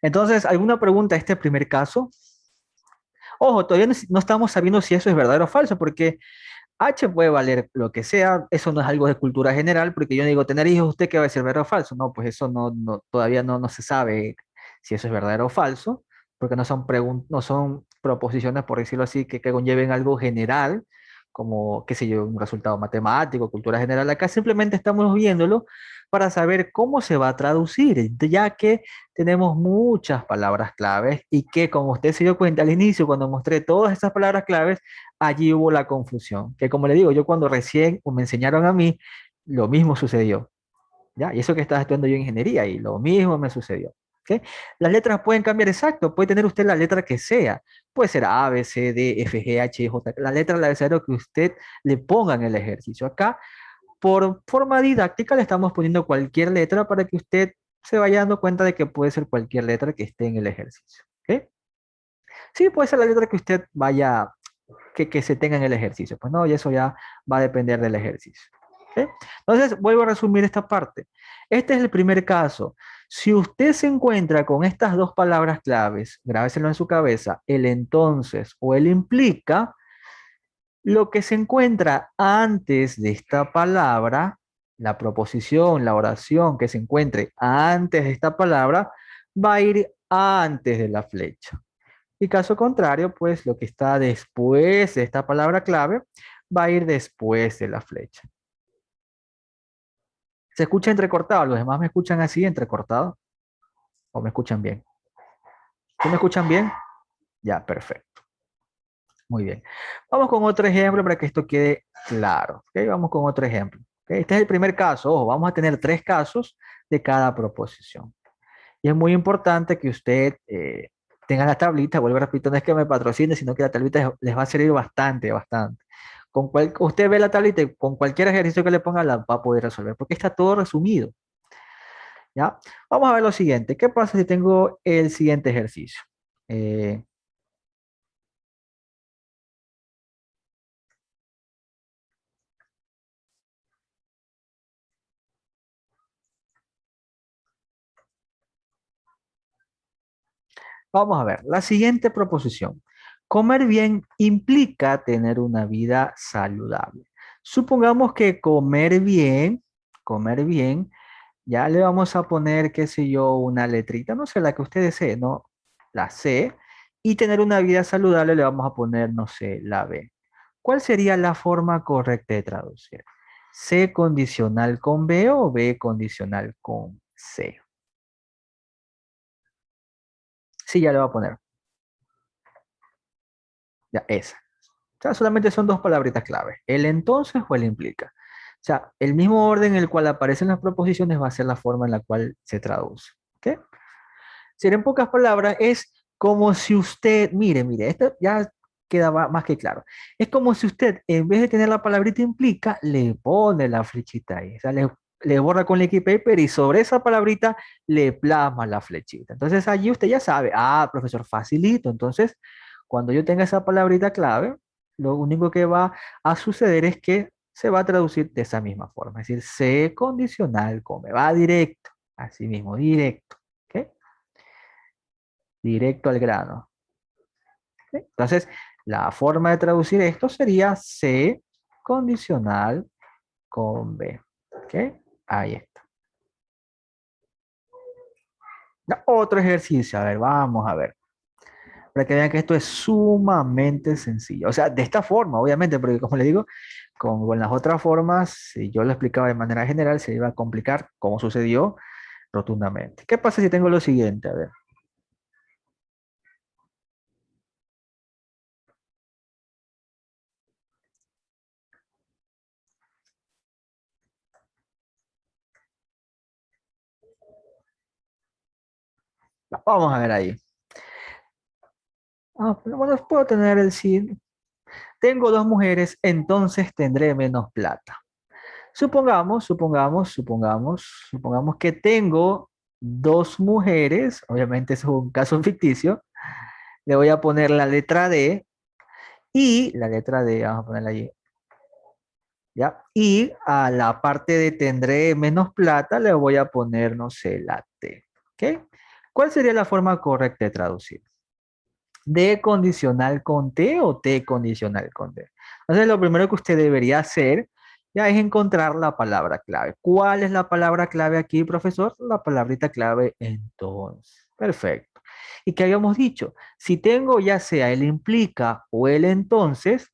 Entonces, ¿alguna pregunta a este primer caso? Ojo, todavía no estamos sabiendo si eso es verdadero o falso, porque H puede valer lo que sea, eso no es algo de cultura general, porque yo digo, tener hijos, ¿usted qué va a decir, verdadero o falso? No, pues eso todavía no se sabe si eso es verdadero o falso, porque no son proposiciones, por decirlo así, que conlleven algo general, como, qué sé yo, un resultado matemático, cultura general. Acá simplemente estamos viéndolo para saber cómo se va a traducir, ya que tenemos muchas palabras claves y que, como usted se dio cuenta al inicio, cuando mostré todas esas palabras claves, allí hubo la confusión. Que como le digo, yo cuando recién me enseñaron a mí, lo mismo sucedió. ¿Ya? Y eso que estaba estudiando yo ingeniería y lo mismo me sucedió. ¿Ok? Las letras pueden cambiar exacto, puede tener usted la letra que sea, puede ser A, B, C, D, F, G, H, J, la letra del abecedario que usted le ponga en el ejercicio. Acá, por forma didáctica, le estamos poniendo cualquier letra para que usted se vaya dando cuenta de que puede ser cualquier letra que esté en el ejercicio. ¿Ok? Sí, puede ser la letra que usted vaya, que se tenga en el ejercicio. Pues no, y eso ya va a depender del ejercicio. ¿Ok? Entonces, vuelvo a resumir esta parte. Este es el primer caso. Si usted se encuentra con estas dos palabras claves, grábeselo en su cabeza, el entonces o el implica, lo que se encuentra antes de esta palabra, la proposición, la oración que se encuentre antes de esta palabra, va a ir antes de la flecha. Y caso contrario, pues lo que está después de esta palabra clave va a ir después de la flecha. ¿Se escucha entrecortado? ¿Los demás me escuchan así, entrecortado? ¿O me escuchan bien? ¿Sí me escuchan bien? Ya, perfecto. Muy bien. Vamos con otro ejemplo para que esto quede claro. ¿Ok? Vamos con otro ejemplo. ¿Ok? Este es el primer caso. Ojo, vamos a tener tres casos de cada proposición. Y es muy importante que usted tenga la tablita. Vuelvo a repetir, no es que me patrocine, sino que la tablita les va a servir bastante, bastante. Usted ve la tablita y con cualquier ejercicio que le ponga la va a poder resolver, porque está todo resumido. ¿Ya? Vamos a ver lo siguiente. ¿Qué pasa si tengo el siguiente ejercicio? Eh, Vamos a ver, la siguiente proposición. Comer bien implica tener una vida saludable. Supongamos que comer bien, ya le vamos a poner, qué sé yo, una letrita, no sé, la que usted desee, ¿no? La C. Y tener una vida saludable le vamos a poner, no sé, la B. ¿Cuál sería la forma correcta de traducir? ¿C condicional con B o B condicional con C? Sí, ya le voy a poner. Ya, esa. O sea, solamente son dos palabritas clave, el entonces o el implica. O sea, el mismo orden en el cual aparecen las proposiciones va a ser la forma en la cual se traduce. ¿Ok? Si en pocas palabras, es como si usted, mire, esto ya queda más que claro. Es como si usted, en vez de tener la palabrita implica, le pone la flechita ahí. O sea, le borra con liquid paper y sobre esa palabrita le plasma la flechita. Entonces allí usted ya sabe, ah, profesor, facilito. Entonces, cuando yo tenga esa palabrita clave, lo único que va a suceder es que se va a traducir de esa misma forma. Es decir, C condicional come, va directo, así mismo, directo. ¿Ok? Directo al grano. ¿Sí? Entonces, la forma de traducir esto sería C condicional con B. ¿Ok? Ahí está. Ya, otro ejercicio, a ver, vamos a ver. Para que vean que esto es sumamente sencillo. O sea, de esta forma, obviamente, porque como le digo, con las otras formas, si yo lo explicaba de manera general, se iba a complicar, como sucedió rotundamente. ¿Qué pasa si tengo lo siguiente? A ver. Vamos a ver ahí. Ah, pero bueno, puedo tener el sí. Tengo dos mujeres, entonces tendré menos plata. Supongamos que tengo dos mujeres, obviamente es un caso ficticio, le voy a poner la letra D y la letra D, vamos a ponerla allí, ¿ya? Y a la parte de tendré menos plata le voy a poner, no sé, la T, ¿ok? ¿Cuál sería la forma correcta de traducir? ¿D condicional con T o T condicional con D? Entonces, lo primero que usted debería hacer ya es encontrar la palabra clave. ¿Cuál es la palabra clave aquí, profesor? La palabrita clave entonces. Perfecto. ¿Y qué habíamos dicho? Si tengo ya sea el implica o el entonces,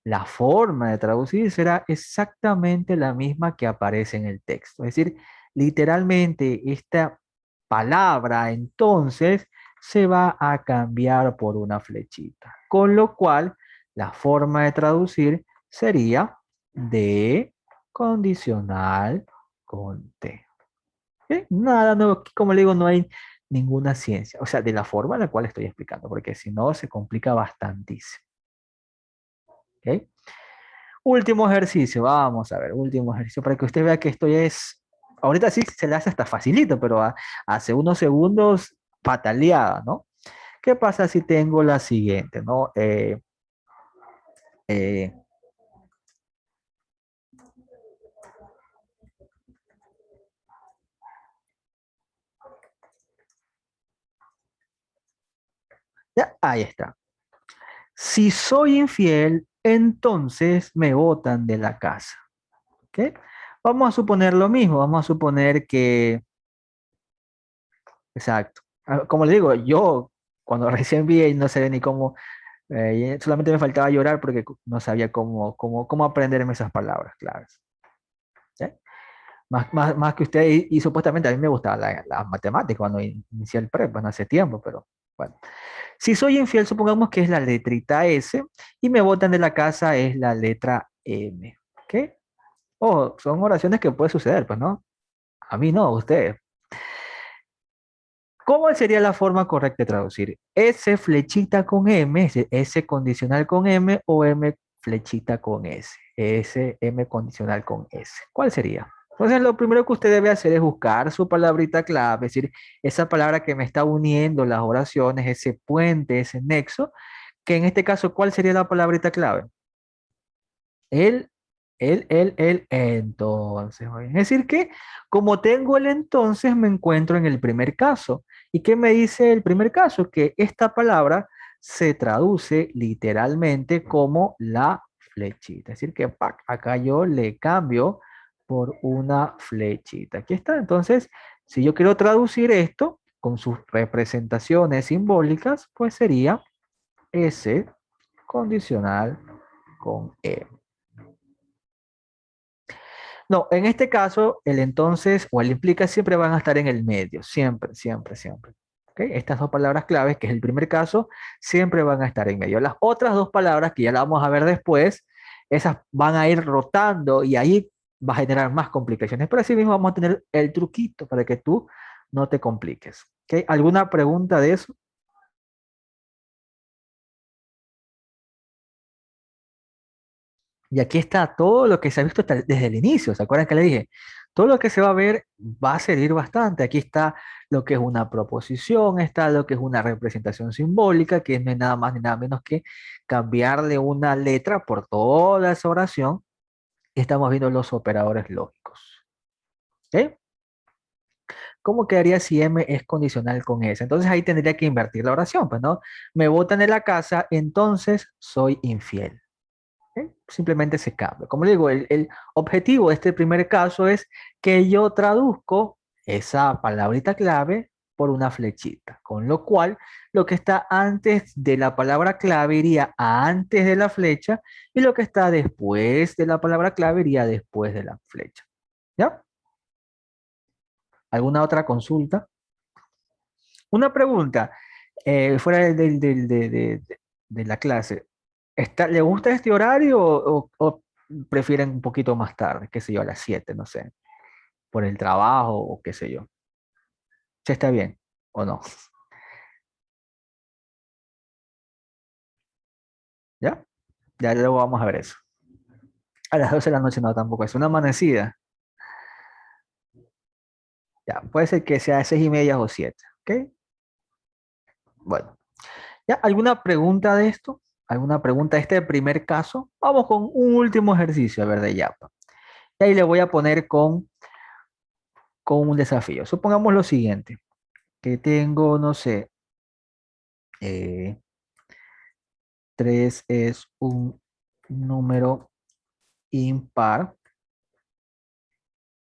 la forma de traducir será exactamente la misma que aparece en el texto. Es decir, literalmente esta palabra entonces se va a cambiar por una flechita, con lo cual la forma de traducir sería de condicional con T. ¿Ok? Nada nuevo, aquí, como le digo, no hay ninguna ciencia, o sea, de la forma en la cual estoy explicando, porque si no se complica bastantísimo. ¿Ok? Último ejercicio, vamos a ver, último ejercicio para que usted vea que esto ya es, ahorita sí se le hace hasta facilito, pero hace unos segundos pataleada, ¿no? ¿Qué pasa si tengo la siguiente, ¿no? Eh, ya, ahí está. Si soy infiel, entonces me botan de la casa, ¿ok? Vamos a suponer lo mismo, vamos a suponer que, exacto. Como le digo, yo cuando recién vi y no sabía ni cómo, solamente me faltaba llorar porque no sabía cómo aprenderme esas palabras claves. ¿Sí? Más que usted, y supuestamente a mí me gustaba la matemática cuando inicié el prep, bueno, hace tiempo, pero bueno. Si soy infiel, supongamos que es la letrita S y me botan de la casa es la letra M. ¿Ok? Oh, son oraciones que puede suceder, pues, ¿no? A mí no, a usted. ¿Cómo sería la forma correcta de traducir? S flechita con M, S condicional con M o M flechita con S. S, M condicional con S. ¿Cuál sería? Entonces, lo primero que usted debe hacer es buscar su palabrita clave, es decir, esa palabra que me está uniendo las oraciones, ese puente, ese nexo, que en este caso, ¿cuál sería la palabrita clave? El, entonces. Oye. Es decir que como tengo el entonces, me encuentro en el primer caso. ¿Y qué me dice el primer caso? Que esta palabra se traduce literalmente como la flechita. Es decir que ¡pac! Acá yo le cambio por una flechita. Aquí está. Entonces, si yo quiero traducir esto con sus representaciones simbólicas, pues sería S condicional con E. No, en este caso, el entonces o el implica siempre van a estar en el medio, siempre, siempre, siempre. ¿Ok? Estas dos palabras claves, que es el primer caso, siempre van a estar en medio. Las otras dos palabras, que ya las vamos a ver después, esas van a ir rotando y ahí va a generar más complicaciones. Pero así mismo vamos a tener el truquito para que tú no te compliques. ¿Ok? ¿Alguna pregunta de eso? Y aquí está todo lo que se ha visto desde el inicio. ¿Se acuerdan que le dije? Todo lo que se va a ver va a servir bastante. Aquí está lo que es una proposición, está lo que es una representación simbólica, que no es nada más ni nada menos que cambiarle una letra por toda esa oración. Y estamos viendo los operadores lógicos. ¿Ok? ¿Cómo quedaría si M es condicional con S? Entonces ahí tendría que invertir la oración, pues, ¿no? Me botan de la casa, entonces soy infiel. ¿Ok? Simplemente se cambia. Como le digo, el objetivo de este primer caso es que yo traduzco esa palabrita clave por una flechita, con lo cual lo que está antes de la palabra clave iría antes de la flecha y lo que está después de la palabra clave iría después de la flecha. ¿Ya? ¿Alguna otra consulta? Una pregunta, fuera de la clase. ¿Le gusta este horario o prefieren un poquito más tarde, qué sé yo, a las 7, no sé, por el trabajo o qué sé yo? ¿Se está bien o no? ¿Ya? Ya luego vamos a ver eso. A las 12 de la noche no, tampoco es una amanecida. Ya, puede ser que sea 6:30 o 7, ¿ok? Bueno, ¿ya? ¿Alguna pregunta de esto? ¿Alguna pregunta de este primer caso? Vamos con un último ejercicio, a ver, de Yapa. Y ahí le voy a poner con un desafío. Supongamos lo siguiente, que tengo, no sé, eh, 3 es un número impar,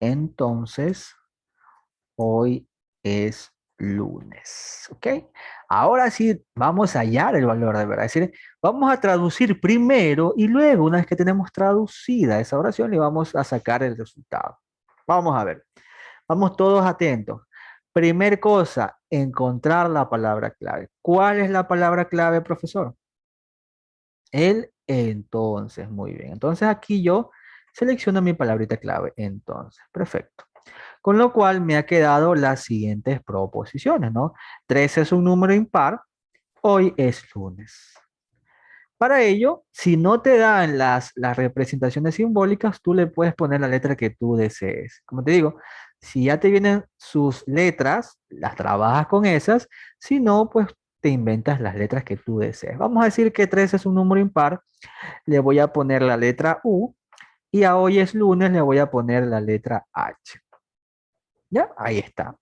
entonces hoy es lunes. ¿Ok? Ahora sí, vamos a hallar el valor de verdad. Es decir, vamos a traducir primero y luego, una vez que tenemos traducida esa oración, le vamos a sacar el resultado. Vamos a ver. Vamos todos atentos. Primer cosa, encontrar la palabra clave. ¿Cuál es la palabra clave, profesor? El entonces. Muy bien. Entonces aquí yo selecciono mi palabrita clave. Entonces. Perfecto. Con lo cual me ha quedado las siguientes proposiciones, ¿no? 3 es un número impar. Hoy es lunes. Para ello, si no te dan las representaciones simbólicas, tú le puedes poner la letra que tú desees. Como te digo, si ya te vienen sus letras, las trabajas con esas. Si no, pues te inventas las letras que tú desees. Vamos a decir que 3 es un número impar. Le voy a poner la letra U. Y a hoy es lunes le voy a poner la letra H. ¿Ya? Ahí está.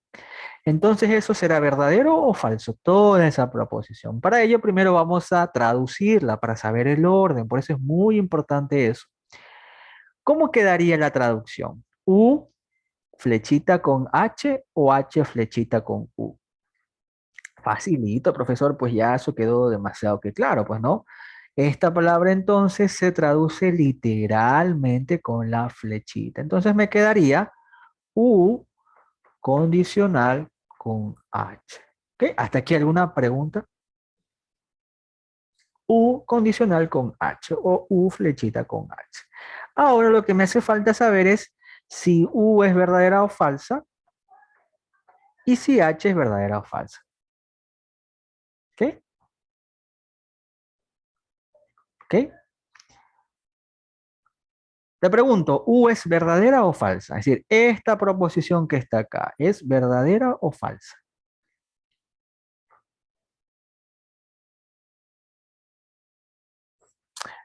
Entonces, ¿eso será verdadero o falso? Toda esa proposición. Para ello, primero vamos a traducirla para saber el orden. Por eso es muy importante eso. ¿Cómo quedaría la traducción? U flechita con H o H flechita con U. Facilito, profesor, pues ya eso quedó demasiado que claro, pues no. Esta palabra entonces se traduce literalmente con la flechita. Entonces me quedaría U condicional con H. ¿Ok? ¿Hasta aquí alguna pregunta? U condicional con H o U flechita con H. Ahora lo que me hace falta saber es si U es verdadera o falsa y si H es verdadera o falsa. ¿Ok? ¿Ok? Te pregunto, ¿U es verdadera o falsa? Es decir, esta proposición que está acá, ¿es verdadera o falsa?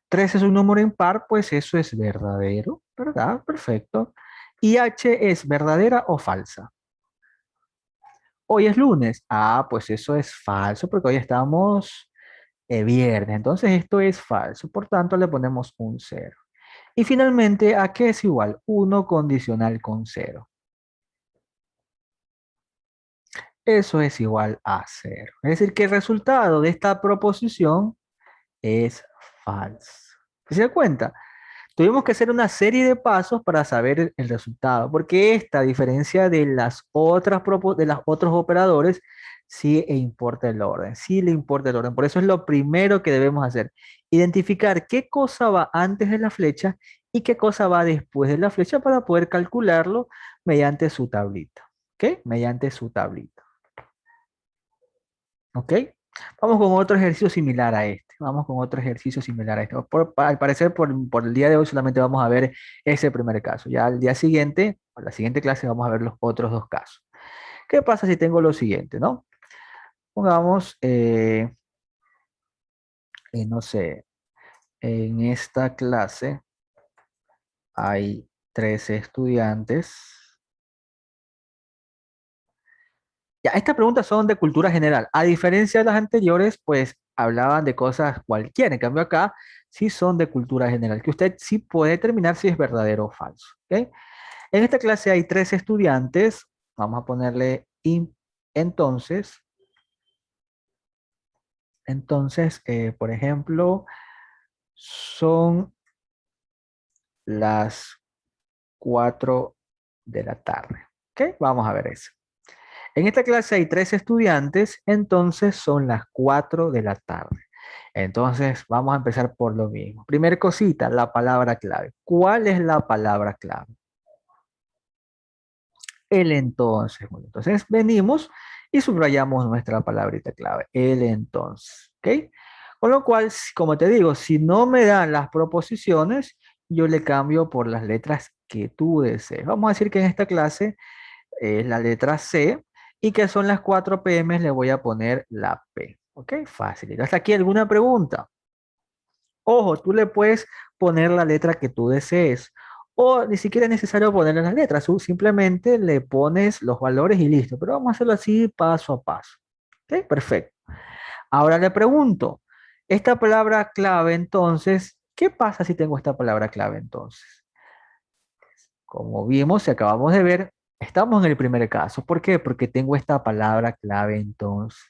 3 es un número impar, pues eso es verdadero, ¿verdad? Perfecto. ¿Y H es verdadera o falsa? Hoy es lunes. Ah, pues eso es falso porque hoy estamos viernes. Entonces esto es falso. Por tanto, le ponemos un cero. Y finalmente, ¿a qué es igual? Uno condicional con cero. Eso es igual a cero. Es decir, que el resultado de esta proposición es falso. ¿Se da cuenta? Tuvimos que hacer una serie de pasos para saber el resultado, porque esta, a diferencia de las otras de los otros operadores, sí importa el orden, sí le importa el orden. Por eso es lo primero que debemos hacer, identificar qué cosa va antes de la flecha y qué cosa va después de la flecha para poder calcularlo mediante su tablita. ¿Ok? Mediante su tablita. ¿Ok? Vamos con otro ejercicio similar a este. Vamos con otro ejercicio similar a este. Al parecer, por el día de hoy solamente vamos a ver ese primer caso. Ya al día siguiente, o la siguiente clase, vamos a ver los otros dos casos. ¿Qué pasa si tengo lo siguiente, no? Pongamos, no sé, en esta clase hay 13 estudiantes. Ya, estas preguntas son de cultura general. A diferencia de las anteriores, pues hablaban de cosas cualquiera. En cambio acá sí son de cultura general, que usted sí puede determinar si es verdadero o falso. ¿Ok? En esta clase hay 3 estudiantes. Vamos a ponerle entonces. Entonces, por ejemplo, son las 4 de la tarde. ¿Ok? Vamos a ver eso. En esta clase hay 3 estudiantes, entonces son las 4 de la tarde. Entonces vamos a empezar por lo mismo. Primer cosita, la palabra clave. ¿Cuál es la palabra clave? El entonces. Bueno, entonces venimos y subrayamos nuestra palabrita clave. El entonces. ¿Ok? Con lo cual, como te digo, si no me dan las proposiciones, yo le cambio por las letras que tú desees. Vamos a decir que en esta clase es la letra C y que son las 4 pm, le voy a poner la P. ¿Ok? Fácil. ¿Hasta aquí alguna pregunta? Ojo, tú le puedes poner la letra que tú desees. O ni siquiera es necesario ponerle las letras, tú simplemente le pones los valores y listo. Pero vamos a hacerlo así paso a paso. ¿Ok? Perfecto. Ahora le pregunto, esta palabra clave entonces, ¿qué pasa si tengo esta palabra clave entonces? Como vimos y acabamos de ver, Estamos en el primer caso. ¿Por qué? Porque tengo esta palabra clave entonces.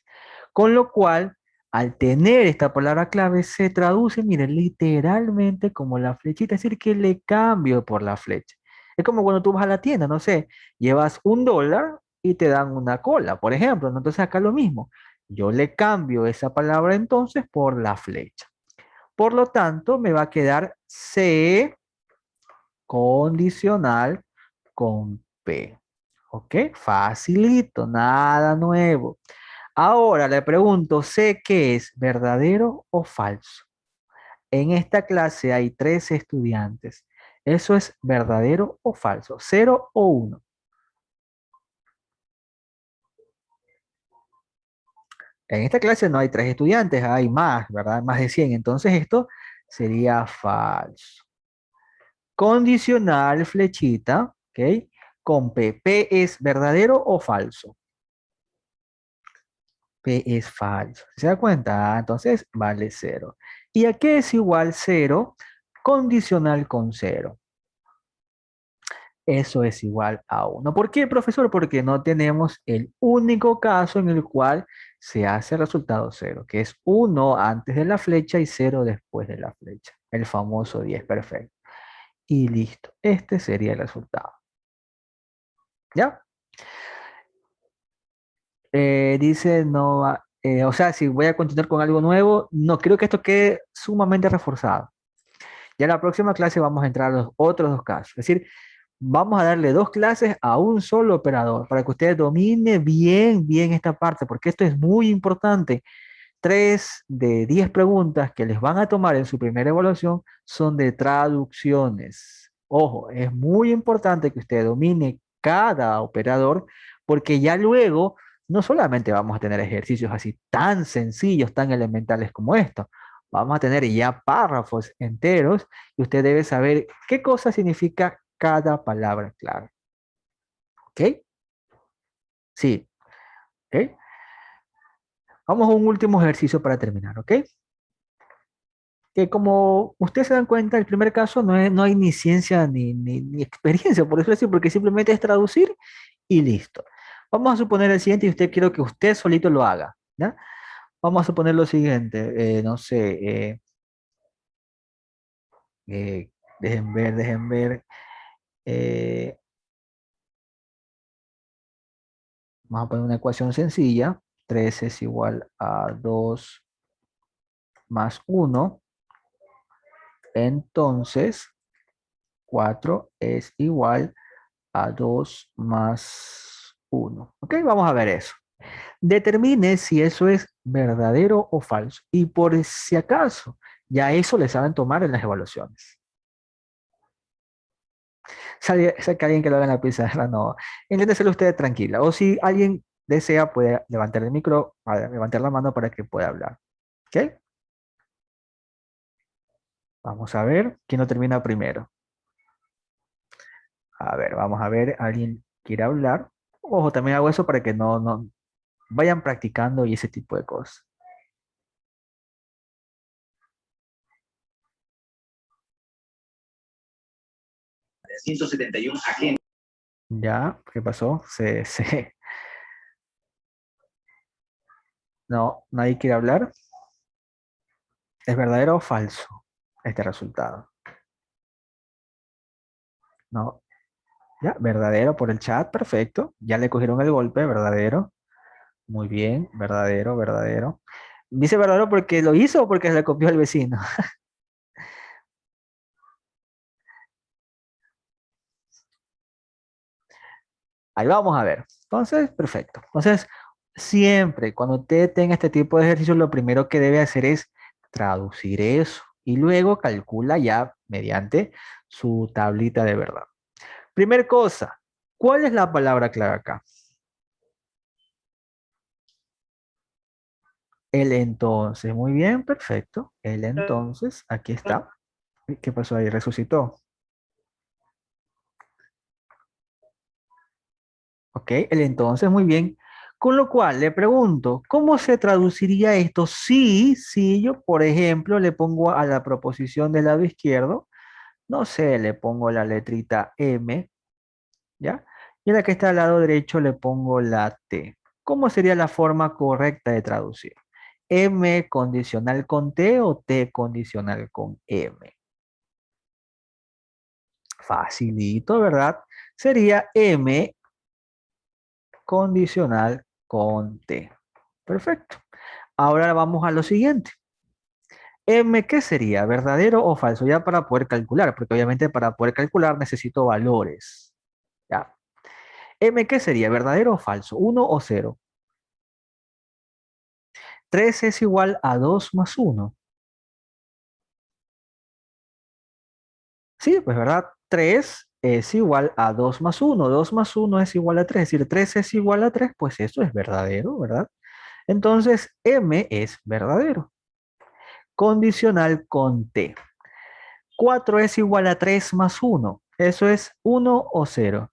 Con lo cual, al tener esta palabra clave, se traduce, miren, literalmente como la flechita, es decir, que le cambio por la flecha. Es como cuando tú vas a la tienda, no sé, llevas $1 y te dan una cola, por ejemplo, ¿no? Entonces acá lo mismo. Yo le cambio esa palabra entonces por la flecha. Por lo tanto, me va a quedar C condicional con P. ¿Ok? Facilito, nada nuevo. Ahora le pregunto, ¿sé qué es verdadero o falso? En esta clase hay 3 estudiantes. ¿Eso es verdadero o falso? ¿Cero o uno? En esta clase no hay 3 estudiantes, hay más, ¿verdad? Más de 100. Entonces esto sería falso. Condicional, flechita, ¿ok? Con P. ¿P es verdadero o falso? P es falso. ¿Se da cuenta? Entonces vale 0. ¿Y a qué es igual 0? Condicional con 0. Eso es igual a 1. ¿Por qué, profesor? Porque no tenemos el único caso en el cual se hace el resultado 0, que es 1 antes de la flecha y 0 después de la flecha. El famoso 10, perfecto. Y listo. Este sería el resultado. ¿Ya? Dice no, o sea, si voy a continuar con algo nuevo, no creo que esto quede sumamente reforzado. Ya en la próxima clase vamos a entrar a los otros 2 casos. Es decir, vamos a darle 2 clases a un solo operador para que usted domine bien, bien esta parte, porque esto es muy importante. 3 de 10 preguntas que les van a tomar en su primera evaluación son de traducciones. Ojo, es muy importante que usted domine cada operador, porque ya luego no solamente vamos a tener ejercicios así tan sencillos, tan elementales como esto, vamos a tener ya párrafos enteros y usted debe saber qué cosa significa cada palabra clave. ¿Ok? Sí, ¿ok? Vamos a un último ejercicio para terminar, ¿ok? Que como ustedes se dan cuenta, el primer caso no hay ni ciencia ni experiencia, por eso así, porque simplemente es traducir y listo. Vamos a suponer el siguiente y usted quiero que usted solito lo haga, ¿ya? Vamos a suponer lo siguiente, no sé, eh, dejen ver, eh, vamos a poner una ecuación sencilla, 3 es igual a 2 más 1, entonces 4 es igual a 2 más 1. ¿Ok? Vamos a ver eso. Determine si eso es verdadero o falso. Y por si acaso, ya eso le saben tomar en las evaluaciones. Sé que alguien que lo haga en la pizarra, no. Inténteselo usted tranquila. O si alguien desea, puede levantar el micro, levantar la mano para que pueda hablar. ¿Ok? Vamos a ver quién lo termina primero. A ver, vamos a ver, alguien quiere hablar. Ojo, también hago eso para que no vayan practicando y ese tipo de cosas. 171 agentes. ¿Ya? ¿Qué pasó? No, nadie quiere hablar. ¿Es verdadero o falso este resultado? No, ya, verdadero por el chat, perfecto. Ya le cogieron el golpe, verdadero. Muy bien, verdadero, verdadero. Dice verdadero porque lo hizo o porque se le copió al vecino. Ahí vamos a ver. Entonces, perfecto. Entonces, siempre cuando usted tenga este tipo de ejercicios, lo primero que debe hacer es traducir eso y luego calcula ya mediante su tablita de verdad. Primer cosa, ¿cuál es la palabra clave acá? El entonces. Muy bien, perfecto. El entonces, aquí está. ¿Qué pasó ahí? Resucitó. Ok, el entonces, muy bien. Con lo cual, le pregunto, ¿cómo se traduciría esto si yo, por ejemplo, le pongo a la proposición del lado izquierdo, no sé, le pongo la letrita M, ¿ya? Y a la que está al lado derecho le pongo la T. ¿Cómo sería la forma correcta de traducir? ¿M condicional con T o T condicional con M? Facilito, ¿verdad? Sería M condicional con T. Perfecto. Ahora vamos a lo siguiente. M, ¿qué sería? ¿Verdadero o falso? Ya para poder calcular, porque obviamente para poder calcular necesito valores. ¿Ya? M, ¿qué sería? ¿Verdadero o falso? ¿Uno o cero? 3 es igual a 2 más uno. Sí, pues verdad. 3 es igual a 2 más uno. 2 más uno es igual a 3. Es decir, 3 es igual a 3, pues eso es verdadero, ¿verdad? Entonces, M es verdadero. Condicional con T. 4 es igual a 3 más uno. ¿Eso es uno o cero?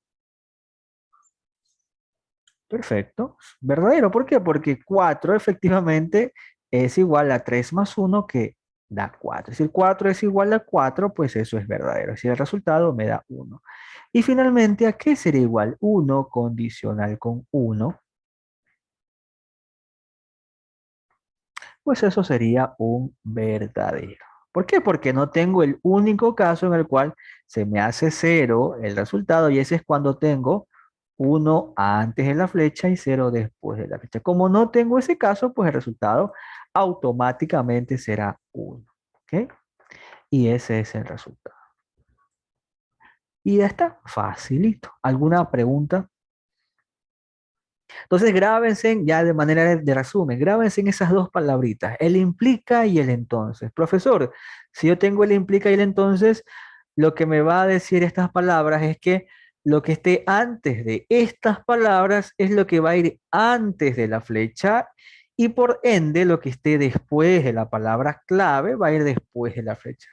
Perfecto. Verdadero. ¿Por qué? Porque 4 efectivamente es igual a 3 más uno que da 4. Es decir, 4 es igual a 4, pues eso es verdadero. Es decir, el resultado me da uno. Y finalmente, ¿a qué sería igual? Uno condicional con uno. Pues eso sería un verdadero. ¿Por qué? Porque no tengo el único caso en el cual se me hace cero el resultado y ese es cuando tengo uno antes de la flecha y cero después de la flecha. Como no tengo ese caso, pues el resultado automáticamente será uno. ¿Ok? Y ese es el resultado. Y ya está, facilito. ¿Alguna pregunta? Entonces, grábense ya de manera de resumen, grábense en esas dos palabritas, el implica y el entonces. Profesor, si yo tengo el implica y el entonces, lo que me va a decir estas palabras es que lo que esté antes de estas palabras es lo que va a ir antes de la flecha y por ende lo que esté después de la palabra clave va a ir después de la flecha.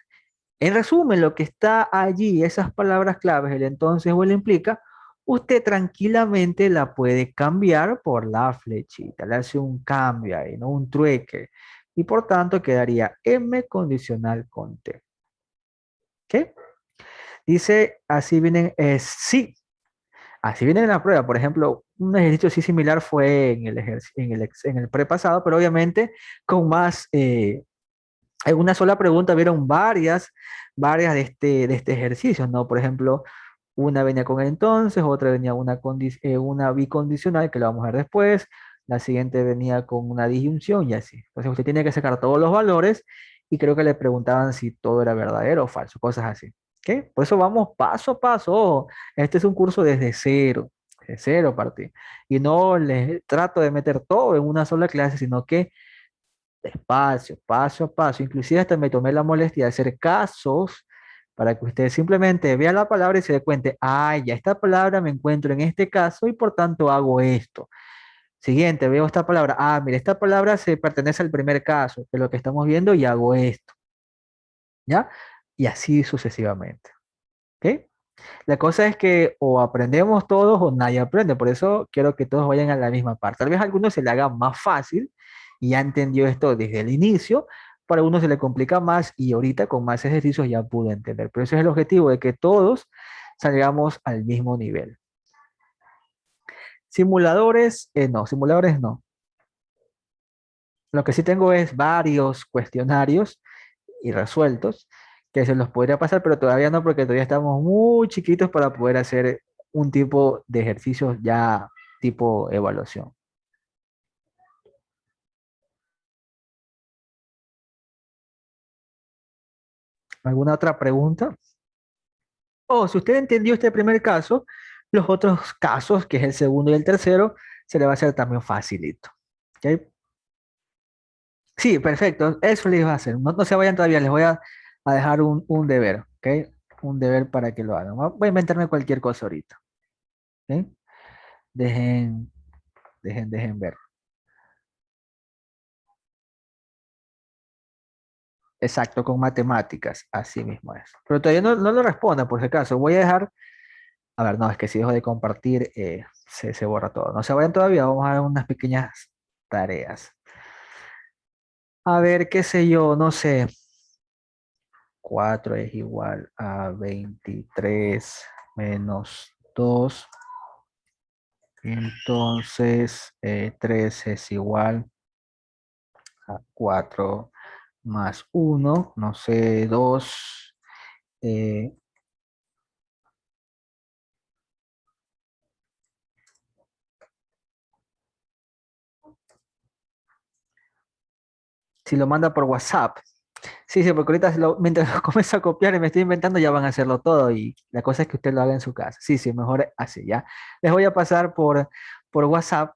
En resumen, lo que está allí, esas palabras claves, el entonces o el implica, usted tranquilamente la puede cambiar por la flechita, le hace un cambio ahí, ¿no? Un trueque. Y por tanto quedaría M condicional con T. ¿Qué? Dice, así vienen, sí, así viene en la prueba. Por ejemplo, un ejercicio así similar fue en el prepasado, pero obviamente con más, en una sola pregunta vieron varias de este ejercicio, ¿no? Por ejemplo, una venía con el entonces, otra venía una bicondicional, que lo vamos a ver después, la siguiente venía con una disyunción y así. Entonces usted tiene que sacar todos los valores y creo que le preguntaban si todo era verdadero o falso, cosas así. ¿Ok? Por eso vamos paso a paso. Ojo, este es un curso desde cero partí. Y no les trato de meter todo en una sola clase, sino que despacio, paso a paso. Inclusive hasta me tomé la molestia de hacer casos para que usted simplemente vea la palabra y se dé cuenta, ah, ya esta palabra me encuentro en este caso y por tanto hago esto. Siguiente, veo esta palabra, ah, mire, esta palabra se pertenece al primer caso, que es lo que estamos viendo, y hago esto, ¿ya? Y así sucesivamente, ¿ok? La cosa es que o aprendemos todos o nadie aprende, por eso quiero que todos vayan a la misma parte. Tal vez a algunos se le haga más fácil y ya entendió esto desde el inicio, para algunos se le complica más y ahorita con más ejercicios ya pudo entender. Pero ese es el objetivo, de que todos salgamos al mismo nivel. Simuladores no. Lo que sí tengo es varios cuestionarios y resueltos que se los podría pasar, pero todavía no porque todavía estamos muy chiquitos para poder hacer un tipo de ejercicios ya tipo evaluación. ¿Alguna otra pregunta? O si usted entendió este primer caso, los otros casos, que es el segundo y el tercero, se le va a hacer también facilito. ¿Ok? Sí, perfecto. Eso les va a hacer. No, no se vayan todavía, les voy a dejar un deber, ¿ok? Un deber para que lo hagan. Voy a inventarme cualquier cosa ahorita. ¿Ok? Dejen, dejen ver. Exacto, con matemáticas, así mismo es. Pero todavía no lo responda, por si acaso. Voy a dejar, a ver, no, es que si dejo de compartir, se borra todo. No se vayan todavía, vamos a ver unas pequeñas tareas. A ver, qué sé yo, no sé. 4 es igual a 23 menos 2. Entonces, 3 es igual a 4 más uno, no sé, 2. eh, si lo manda por WhatsApp. Sí, sí, porque ahorita mientras lo comienzo a copiar y me estoy inventando, ya van a hacerlo todo y la cosa es que usted lo haga en su casa. Sí, sí, mejor así, ¿ya? Les voy a pasar por WhatsApp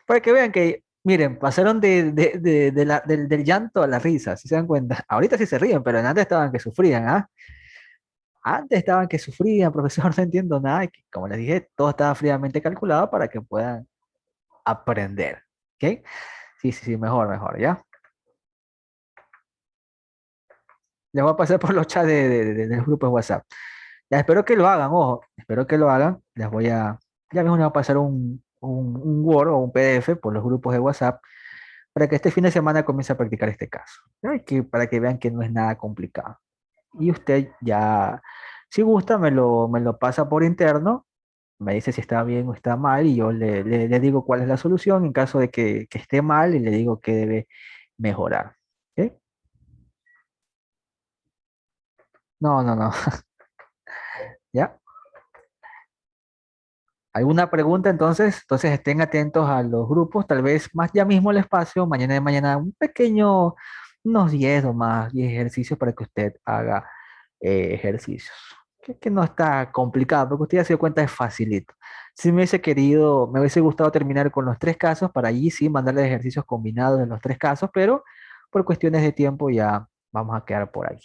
para que vean que, miren, pasaron del llanto a la risa, si se dan cuenta. Ahorita sí se ríen, pero antes estaban que sufrían, ¿ah? Antes estaban que sufrían, profesor, no entiendo nada. Y como les dije, todo estaba fríamente calculado para que puedan aprender. ¿Ok? Sí, sí, sí, mejor, mejor, ¿ya? Les voy a pasar por los chats del grupo de WhatsApp. Ya espero que lo hagan, ojo, espero que lo hagan. Ya mismo les voy a pasar un Word o un PDF por los grupos de WhatsApp para que este fin de semana comience a practicar este caso. ¿No? Y para que vean que no es nada complicado. Y usted ya, si gusta, me lo pasa por interno, me dice si está bien o está mal y yo le digo cuál es la solución en caso de que esté mal y le digo que debe mejorar. ¿Ok? No, no, no. ¿Ya? ¿Alguna pregunta entonces? Entonces estén atentos a los grupos, tal vez más ya mismo el espacio, mañana de mañana un pequeño, unos 10 o más, 10 ejercicios para que usted haga ejercicios. Que no está complicado, porque usted ya se dio cuenta es facilito. Si me hubiese querido, me hubiese gustado terminar con los tres casos, para allí sí mandarle ejercicios combinados en los tres casos, pero por cuestiones de tiempo ya vamos a quedar por ahí.